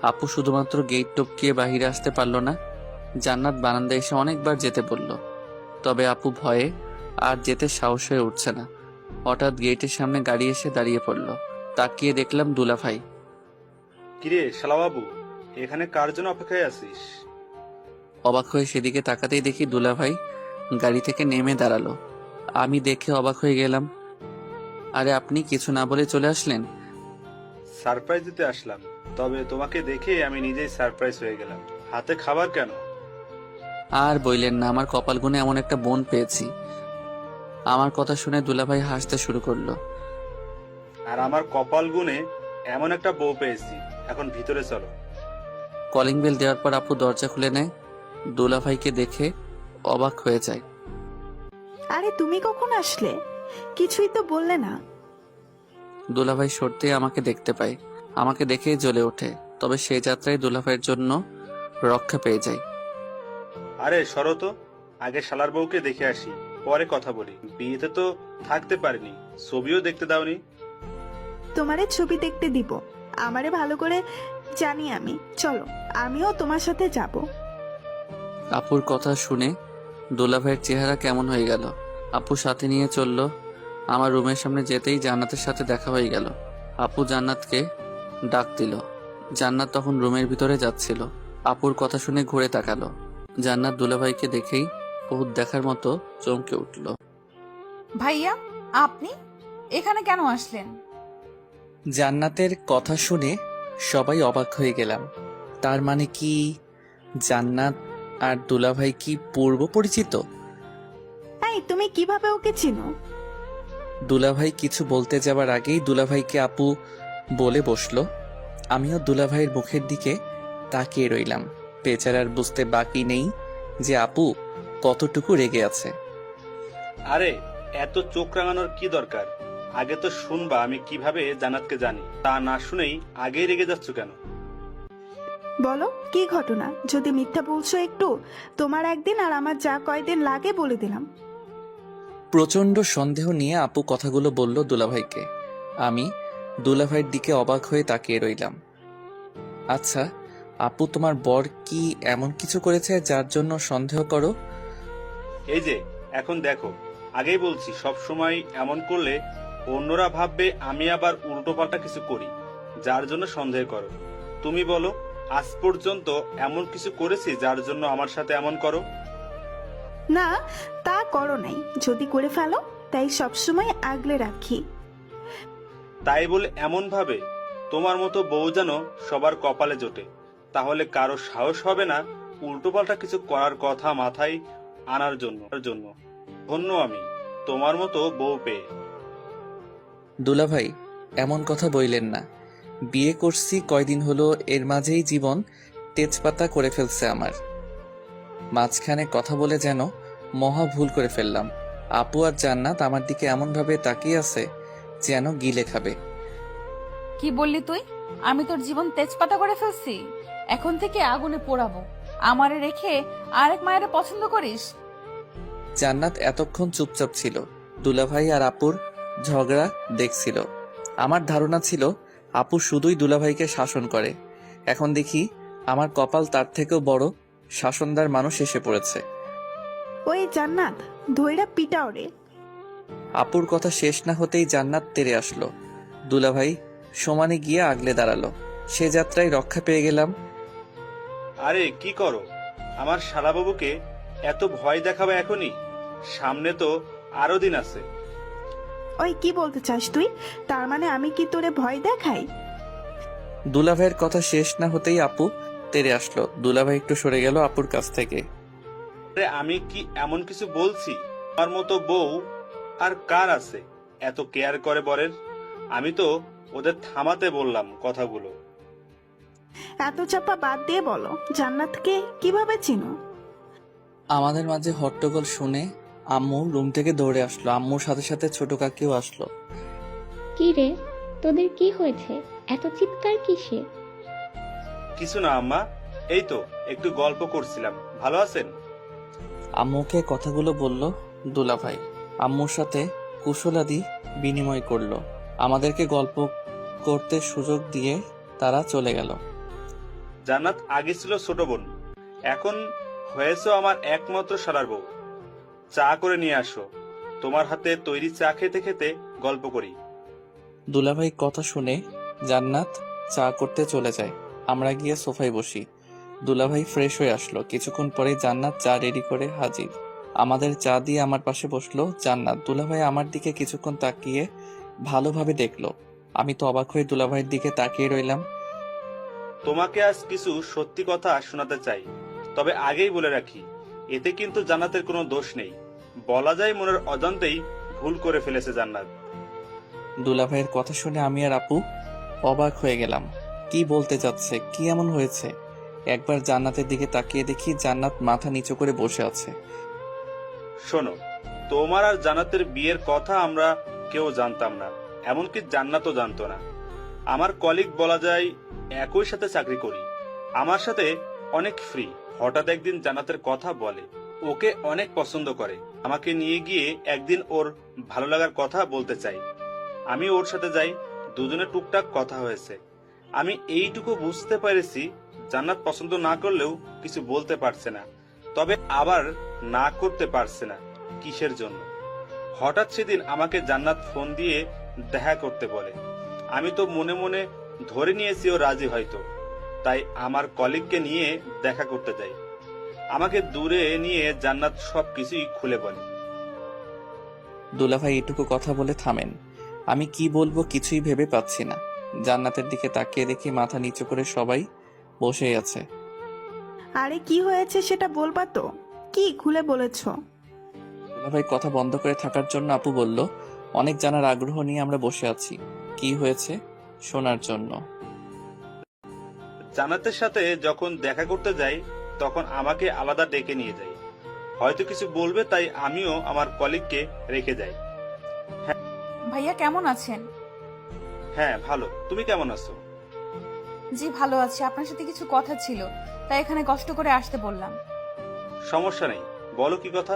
আপু শুধুমাত্র গেট টপকিয়ে বাহিরে আসতে পারলো না, জান্নাত বারান্দায় এসে অনেকবার যেতে বলল, তবে আপু ভয়ে আর যেতে সাহস হয়ে উঠছে না। হঠাৎ গেটের সামনে গাড়ি এসে দাঁড়িয়ে পড়ল। তাকিয়ে দেখলাম দুলাভাই। কিরে শালাবাবু, এখানে কার জন্য অপেক্ষায় আছিস? অবাক হয়ে সেদিকে তাকাতেই দেখি দুলাভাই গাড়ি থেকে নেমে দাঁড়ালো। আমি দেখে অবাক হয়ে গেলাম। আরে আপনি কিছু না বলে চলে আসলেন? সারপ্রাইজ দিতে আসলাম, তবে তোমাকে দেখে আমি নিজেই সারপ্রাইজ হয়ে গেলাম। হাতে খাবার কেন? আর বইলেন না, আমার কপাল গুনে এমন একটা বোন পেয়েছি। আমার কথা শুনে দুলাভাই হাসতে শুরু করলো। আর আমার কপাল গুনে এমন একটা বউ পেয়েছি। এখন ভিতরে চলো। কলিং বেল দেওয়ার পর আপু দরজা খুলে নেয়। দুলাভাইকে দেখে অবাক হয়ে যায়। আরে তুমি কখন আসলে? কিছুই তো বললে না। দুলাভাই সরতে আমাকে দেখতে পায়। আমাকে দেখেই জ্বলে ওঠে, তবে সেই যাত্রায় দুলাভাইয়ের জন্য রক্ষা পেয়ে যায়। আরে সরো তো, আগে শালার বউকে দেখে আসি, পরে কথা বলি। বিয়েতে তো থাকতে পারিনি, ছবিও দেখতে দাওনি। তোমারে ছবি দেখতে দিব, আমারে ভালো করে জানি আমি। চলো, আমিও তোমার সাথে যাব। আপুর কথা শুনে দুলাভাইয়ের চেহারা কেমন হয়ে গেল। আপু সাথে নিয়ে চলল। আমার রুমের সামনে যেতেই জান্নাতের সাথে দেখা হয়ে গেল। আপু জান্নাতকে ডাক দিল। জান্নাত তখন রুমের ভিতরে যাচ্ছিল। আপুর কথা শুনে ঘুরে তাকালো। জান্নাত দুলাভাইকে দেখেই বহুত দেখার মতো চমকে উঠল। ভাইয়া, আপনি এখানে কেন আসলেন? জান্নাতের কথা শুনে সবাই অবাক হয়ে গেলাম। তার মানে কি জান্নাত আর দুলাভাই কি পূর্ব পরিচিত? এই, তুমি কিভাবে ওকে চিনো? দুলাভাই কিছু বলতে যাবার আগেই দুলাভাইকে আপু বলে বসলো। আমিও দুলাভাইয়ের মুখের দিকে তাকিয়ে রইলাম। বেচারার বুঝতে বাকি নেই যে আপু কতটুকু রেগে আছে। আরে এত চোখ রাঙানোর কি দরকার? আগে তো শুনবা আমি কিভাবে জান্নাতকে জানি। তা না শুনেই আগেই রেগে যাচ্ছ কেন? বলো, কি ঘটনা? যদি মিথ্যা বলছো একটু, তোমার একদিন আর আমার যা কয়দিন লাগে বলে দিলাম। প্রচন্ড সন্দেহ নিয়ে আপু কথাগুলো বলল দুলাভাইকে। আমি দুলাভাইয়ের দিকে অবাক হয়ে তাকিয়ে রইলাম। আচ্ছা আপু, তোমার বর কি এমন কিছু করেছে যার জন্য সন্দেহ করো? এই যে এখন দেখো, আগেই বলছি সব সময় এমন করলে অন্যরা ভাববে আমি আবার উল্টোপাল্টা কিছু করি, যার জন্য সন্দেহ করো। তুমি বলো, আজ পর্যন্ত এমন কিছু করেছি যার জন্য আমার সাথে এমন করো? না, তা করো নাই। যদি করে ফেলো, তাই সবসময় আগলে রাখি। তাই বলে এমন ভাবে তোমার মতো বউ যেন সবার কপালে জোটে, তাহলে কারো সাহস হবে না উল্টোপাল্টা কিছু করার কথা মাথায় আনার জন্য। ধন্য আমি তোমার মতো বউ পেয়ে। দুলাভাই এমন কথা বইলেন না। বিয়ে করছি কয়দিন হলো, এর মাঝেই জীবন তেজপাতা করে ফেলছে আমার। মাঝখানে কথা বলে যেন মহা ভুল করে ফেললাম। আপু আর জান্নাত আমার দিকে এমন ভাবে তাকিয়ে আছে যেন গিলে খাবে। কি বললি তুই? আমি তোর জীবন তেজপাতা করে ফেলছি? এখন থেকে আগুনে পোড়াবো। আমারে রেখে আরেক মায়ের পছন্দ করিস? জান্নাত এতক্ষণ চুপচাপ ছিল, দুলাভাই আর আপুর ঝগড়া দেখছিল। আমার ধারণা ছিল আপু শুধুই দুলাভাইকে শাসন করে। এখন দেখি আমার কপাল তার থেকেও বড় শাসনদার মানুষ এসে পড়েছে। ওই জান্নাত, ধইরা পিটাও রে। আপুর কথা শেষ না হতেই জান্নাত তেড়ে আসলো। দুলাভাই সমানে গিয়ে আগলে দাঁড়ালো। সে যাত্রায় রক্ষা পেয়ে গেলাম। আরে কি করো? আমার শালাবাবুকে এত ভয় দেখাবে এখনই? সামনে তো আরো দিন আছে। ওই কি বলতে চাস তুই? তার মানে আমি কি তোরে ভয় দেখাই? দুলাভাইয়ের কথা শেষ না হতেই আপু তেড়ে আসলো। দুলাভাই একটু সরে গেল আপুর কাছ থেকে। আরে আমি কি এমন কিছু বলছি? আমার মতো বউ আর কার আছে এত কেয়ার করে বরের? আমি তো ওদের থামাতে বললাম কথাগুলো। এত চাপা বাদ দিয়ে বলো, জান্নাতকে কিভাবে চিনো? আমাদের মাঝে হট্টগোল শুনে আম্মু রুম থেকে দৌড়ে আসলো। আম্মুর সাথে সাথে ছোট কাকিও আসলো। কি রে, তোদের কি হয়েছে? এত চিৎকার কিসে? কিছু না আম্মা, এই তো একটু গল্প করছিলাম। ভালো আছেন? আম্মুকে কথাগুলো বলল দুলাভাই। আম্মুর সাথে কুশলাদি বিনিময় করলো। আমাদেরকে গল্প করতে সুযোগ দিয়ে তারা চলে গেল। জান্নাত আগে ছিল ছোট বোন, এখন হয়েছো আমার একমাত্র শালার বউ। চা করে নিয়ে আসো, তোমার হাতে তৈরি চা খেতে খেতে গল্প করি। দুলাভাই কথা শুনে জান্নাত চা করতে চলে যায়। আমরা গিয়ে সোফায় বসি। দুলাভাই ফ্রেশ হয়ে আসলো। কিছুক্ষণ পরে জান্নাত চা রেডি করে হাজির। আমাদের চা দিয়ে আমার পাশে বসলো জান্নাত। দুলাভাই আমার দিকে কিছুক্ষণ তাকিয়ে ভালোভাবে দেখলো। আমি তো অবাক হয়ে দুলাভাইয়ের দিকে তাকিয়ে রইলাম। তোমাকে আজ কিছু সত্যি কথা শোনাতে চাই, তবে আগেই বলে রাখি, এতে কিন্তু জান্নাতের কোনো দোষ নেই। বলা যায় মনের অজান্তেই ভুল করে ফেলেছে জান্নাত। দুলাভাইয়ের কথা শুনে আমি আর আপু অবাক হয়ে গেলাম। কি বলতে যাচ্ছে? কি এমন হয়েছে? একবার জান্নাতের দিকে তাকিয়ে দেখি জান্নাত মাথা নিচু করে বসে আছে। শোনো, তোমার আর জান্নাতের বিয়ের কথা আমরা কেউ জানতাম না, এমনকি জান্নাতও জানতো না। আমার কলিগ বলা যায়, একই সাথে চাকরি করি, আমার সাথে অনেক ফ্রি। হঠাৎ একদিন জান্নাতের কথা বলে, ওকে অনেক পছন্দ করে, আমাকে নিয়ে গিয়ে একদিন ওর ভালো লাগার কথা বলতে চাই। আমি ওর সাথে যাই, দুজনে টুকটাক কথা হয়েছে। আমি এইটুকু বুঝতে পেরেছি, জান্নাত পছন্দ না করলেও কিছু বলতে পারছে না, তবে আবার না করতে পারছে না কিসের জন্য। হঠাৎ সেদিন আমাকে জান্নাত ফোন দিয়ে দেখা করতে বলে। আমি তো মনে মনে ধরে নিয়েছি ও রাজি হয়তো, তাই আমার কলিগকে নিয়ে দেখা করতে যাই। আমাকে দূরে নিয়ে জান্নাত সবকিছুই খুলে বলে। দুলাভাই এটুকু কথা বলে থামেন। আমি কি বলবো কিছুই ভেবে পাচ্ছি না। জান্নাতের দিকে তাকিয়ে দেখি মাথা নিচু করে সবাই বসে আছে। আরে কি হয়েছে সেটা বলবা তো, কি খুলে বলেছো? দুলাভাই কথা বন্ধ করে থাকার জন্য আপু বলল, অনেক জানার আগ্রহ নিয়ে আমরা বসে আছি, কি হয়েছে শোনার জন্য। জান্নাতের সাথে যখন দেখা করতে যাই তখন আমাকে আলাদা ডেকে নিয়ে যায়। হয়তো কিছু বলবে, তাই আমিও আমার কলিগকে রেখে যাই। ভাইয়া কেমন আছেন? হ্যাঁ ভালো, তুমি কেমন আছো? জি ভালো আছি। আপনার সাথে কিছু কথা ছিল, তাই এখানে কষ্ট করে আসতে বললাম। সমস্যা নেই, বলো কি কথা।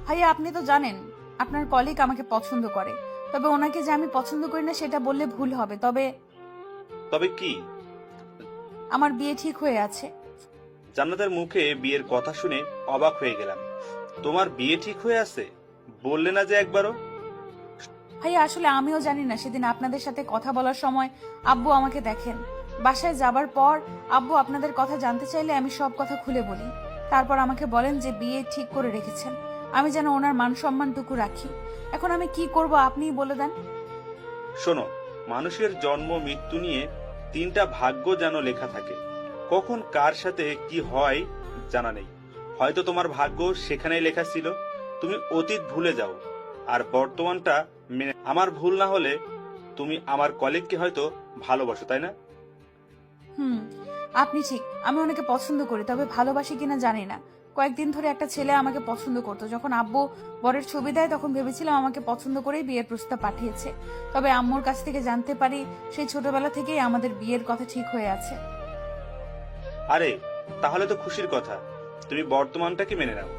ভাইয়া আপনি তো জানেন আপনার কলিগ আমাকে পছন্দ করে, তবে ওনাকে যে আমি পছন্দ করি না সেটা বললে ভুল হবে। তবে কি? আমার বিয়ে ঠিক হয়ে আছে। জান্নাতের মুখে বিয়ের কথা শুনে অবাক হয়ে গেলাম। তোমার বিয়ে ঠিক হয়ে আছে? বললে না যে একবারও। ভাইয়া আসলে আমিও জানি না, সেদিন আপনাদের সাথে কথা বলার সময় আব্বু আমাকে দেখেন। বাসায় যাবার পর আব্বু আপনাদের কথা জানতে চাইলে আমি সব কথা খুলে বলি। তারপর আমাকে বলেন যে বিয়ে ঠিক করে রেখেছেন, আমি যেন ওনার মান সম্মানটুকু রাখি। এখন আমি কি করব আপনিই বলে দেন। শোনো, মানুষের জন্ম মৃত্যু নিয়ে 3টা ভাগ্য যেন লেখা থাকে, কখন কার সাথে কি হয় জানা নেই। হয়তো তোমার ভাগ্য সেখানেই লেখা ছিল, তুমি অতীত ভুলে যাও আর বর্তমানটা মেনে। আমার ভুল না হলে তুমি আমার কলিগকে হয়তো ভালোবাসো, তাই না? আপনি ঠিক, আমি ওনাকে পছন্দ করি, তবে ভালোবাসি কিনা জানি না। কয়েকদিন ধরে একটা ছেলে আমাকে পছন্দ করতো। যখন আব্বু বরের ছবি দেয় তখন ভেবেছিলাম আমাকে পছন্দ করেই বিয়ের প্রস্তাব পাঠিয়েছে। তবে আম্মুর কাছ থেকে জানতে পারি সেই ছোটবেলা থেকেই আমাদের বিয়ের কথা ঠিক হয়ে আছে। আরে তাহলে তো খুশির কথা, তুমি বর্তমানটাকে মেনে নাও।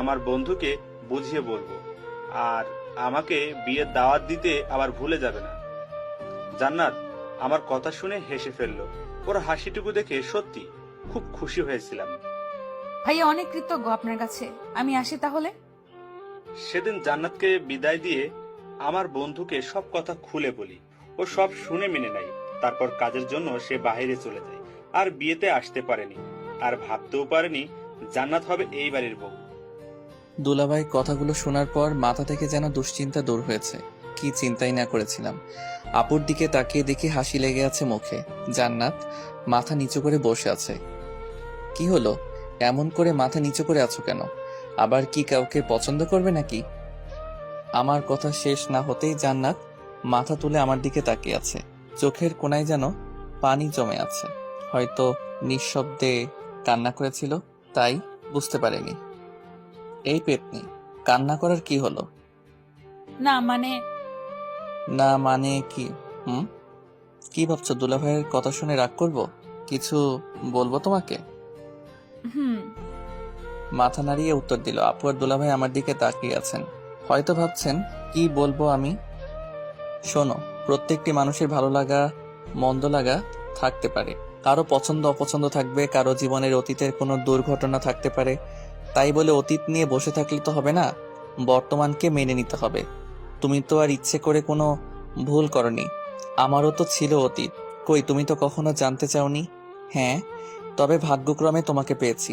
আমার বন্ধুকে বুঝিয়ে বলবো, আর আমাকে বিয়ের দাওয়াত দিতে আবার ভুলে যাবে না। জান্নাত আমার কথা শুনে হেসে ফেললো। ওর হাসিটুকু দেখে সত্যি খুব খুশি হয়েছিলাম। ভাইয়া অনেক কৃতজ্ঞ আপনার কাছে, আমি আসি তাহলে। সেদিন জান্নাতকে বিদায় দিয়ে আমার বন্ধুকে সব কথা খুলে বলি। ও সব শুনে মেনে নেয়। তারপর কাজের জন্য সে বাইরে চলে যায়, আর বিয়েতে আসতে পারেনি, আর ভাবতেও পারেনি জান্নাত হবে এই বাড়ির বউ। দুলাভাই কথাগুলো শোনার পর মাথা থেকে যেন দুশ্চিন্তা দূর হয়েছে। কি চিন্তাই না করেছিলাম। আপুর দিকে তাকিয়ে দেখি হাসি লেগে আছে মুখে। জান্নাত মাথা নিচু করে বসে আছে। কি হলো, এমন করে মাথা নিচু করে আছো কেন? আবার কি কাউকে পছন্দ করবে নাকি? আমার কথা শেষ না হতেই জান্নাত মাথা তুলে আমার দিকে তাকিয়ে আছে। চোখের কোণায় যেন পানি জমে আছে। হয়তো নিঃশব্দে কান্না করেছিল, তাই বুঝতে পারেনি। এই পেতনি, কান্না করার কি হলো? না মানে কি? কি ভাবছো? দুলাভাইয়ের কথা শুনে রাগ করব? কিছু বলবো তোমাকে? মাথা নাড়িয়ে উত্তর দিল। আপু আর দুলাভাই আমার দিকে তাকিয়ে আছেন, হয়তো ভাবছেন কি বলবো আমি। শোনো, প্রত্যেকটি মানুষের ভালো লাগা মন্দ লাগা থাকতে পারে, কারো পছন্দ অপছন্দ থাকবে, কারো জীবনের অতীতের কোনো দুর্ঘটনা থাকতে পারে। তাই বলে অতীত নিয়ে বসে থাকলে তো হবে না, বর্তমানকে মেনে নিতে হবে। তুমি তো আর ইচ্ছে করে কোনো ভুল করনি। আমারও তো ছিল অতীত, কই তুমি তো কখনো জানতে চাওনি। হ্যাঁ, তবে ভাগ্যক্রমে তোমাকে পেয়েছি।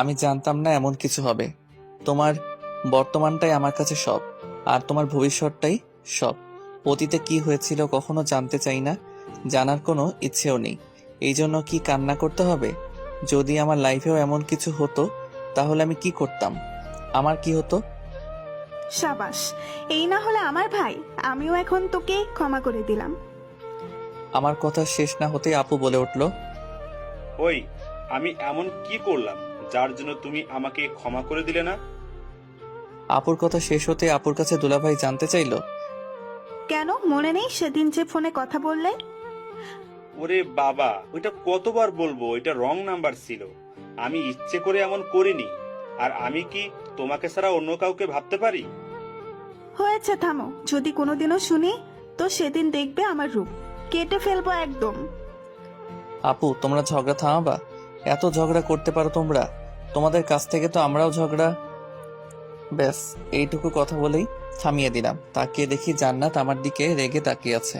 আমি জানতাম না এমন কিছু হবে। তোমার বর্তমানটাই আমার কাছে সব, আর তোমার ভবিষ্যৎটাই সব। অতীতে কি হয়েছিল কখনো জানতে চাই না, জানার কোনো ইচ্ছেও নেই। এই জন্য কি কান্না করতে হবে? যদি আমার লাইফেও এমন কিছু হতো তাহলে আমি কি করতাম? আমার কি হতো? সাবাস, এই না হলে আমার ভাই, আমিও এখন তোকে ক্ষমা করে দিলাম। আমার কথা শেষ না হতেই আপু বলে উঠল, ওই, আমি এমন কি করলাম যার জন্য তুমি আমাকে ক্ষমা করে দিলে না? আপুর কথা শেষ হতে আপুর কাছে দুলাভাই জানতে চাইলো, কেন মনে নেই সেদিন যে ফোনে কথা বললে? ওরে বাবা, ওইটা কতবার বলবো, ওইটা রং নাম্বার ছিল। আমি ইচ্ছে করে এমন করিনি। আর আমি কি তোমাকে ছাড়া অন্য কাউকে ভাবতে পারি? হয়েছে, থামো। যদি কোনোদিনও শুনি তো সেদিন দেখবে আমার রূপ কেটে ফেলবো একদম। আপু তোমরা ঝগড়া থামাবা? এত ঝগড়া করতে পারো তোমরা? তোমাদের কাছ থেকে তো আমরাও ঝগড়া। ব্যাস এইটুকু কথা বলেই থামিয়ে দিলাম। তাকিয়ে দেখি জান্নাত আমার দিকে রেগে তাকিয়ে আছে।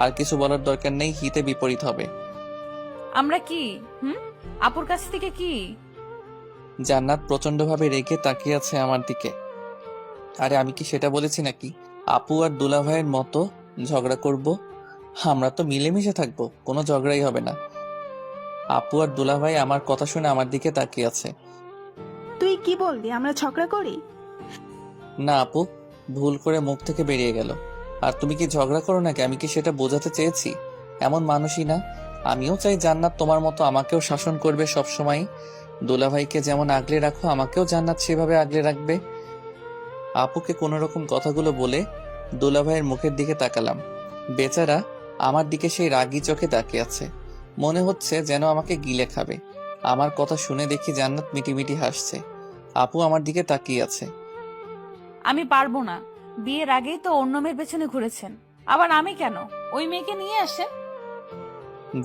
আর কিছু বলার দরকার নেই, হিতে বিপরীত হবে। আমরা কি আপুর কাছ থেকে কি? জান্নাত প্রচন্ডভাবে রেগে তাকিয়ে আছে আমার দিকে। আরে আমি কি সেটা বলেছি নাকি আপু আর দুলাভাইয়ের মতো ঝগড়া করব? আমরা তো মিলেমিশে থাকবো, কোনো ঝগড়াই হবে না। আপু আর দুলাভাই আমার কথা শুনে আমার দিকে তাকিয়ে আছে। তুই কি বললি, আমরা ঝগড়া করি? না আপু, ভুল করে মুখ থেকে বেরিয়ে গেল। আর তুমি কি ঝগড়া করো নাকি, আমি কি সেটা বোঝাতে চেয়েছি? এমন মানুষই না। আমিও চাই জান্নাত তোমার মতো আমাকেও শাসন করবে সব সময়। দুলাভাইকে যেমন আগলে রাখো, আমাকেও জান্নাত সেভাবে আগলে রাখবে। আপুকে কোনো রকম কথাগুলো বলে দুলাভাইয়ের মুখের দিকে তাকালাম। বেচারা আমার দিকে সেই রাগী চোখে তাকিয়ে আছে, মনে হচ্ছে যেন আমাকে গিলে খাবে। আমার কথা শুনে দেখি জান্নাত মিটিমিটি হাসছে। আপু আমার দিকে তাকিয়ে আছে। আমি পারবো না। বিয়ের আগেই তো অন্য মেয়ের পেছনে ঘুরেছেন, আবার আমি কেন? ওই মেয়েকে নিয়ে আসেন।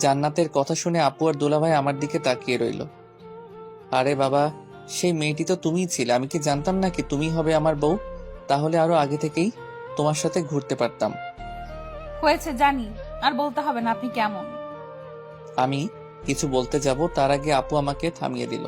জান্নাতের কথা শুনে আপু আর দুলাভাই আমার দিকে তাকিয়ে রইল। আরে বাবা, সেই মেয়েটি তো তুমিই ছিলে। আমি কি জানতাম নাকি তুমি হবে আমার বউ? তাহলে আরো আগে থেকেই তোমার সাথে ঘুরতে পারতাম। হয়েছে জানি, আর বলতে হবে না আপনি কেমন। আমি কিছু বলতে যাব তার আগে আপু আমাকে থামিয়ে দিল।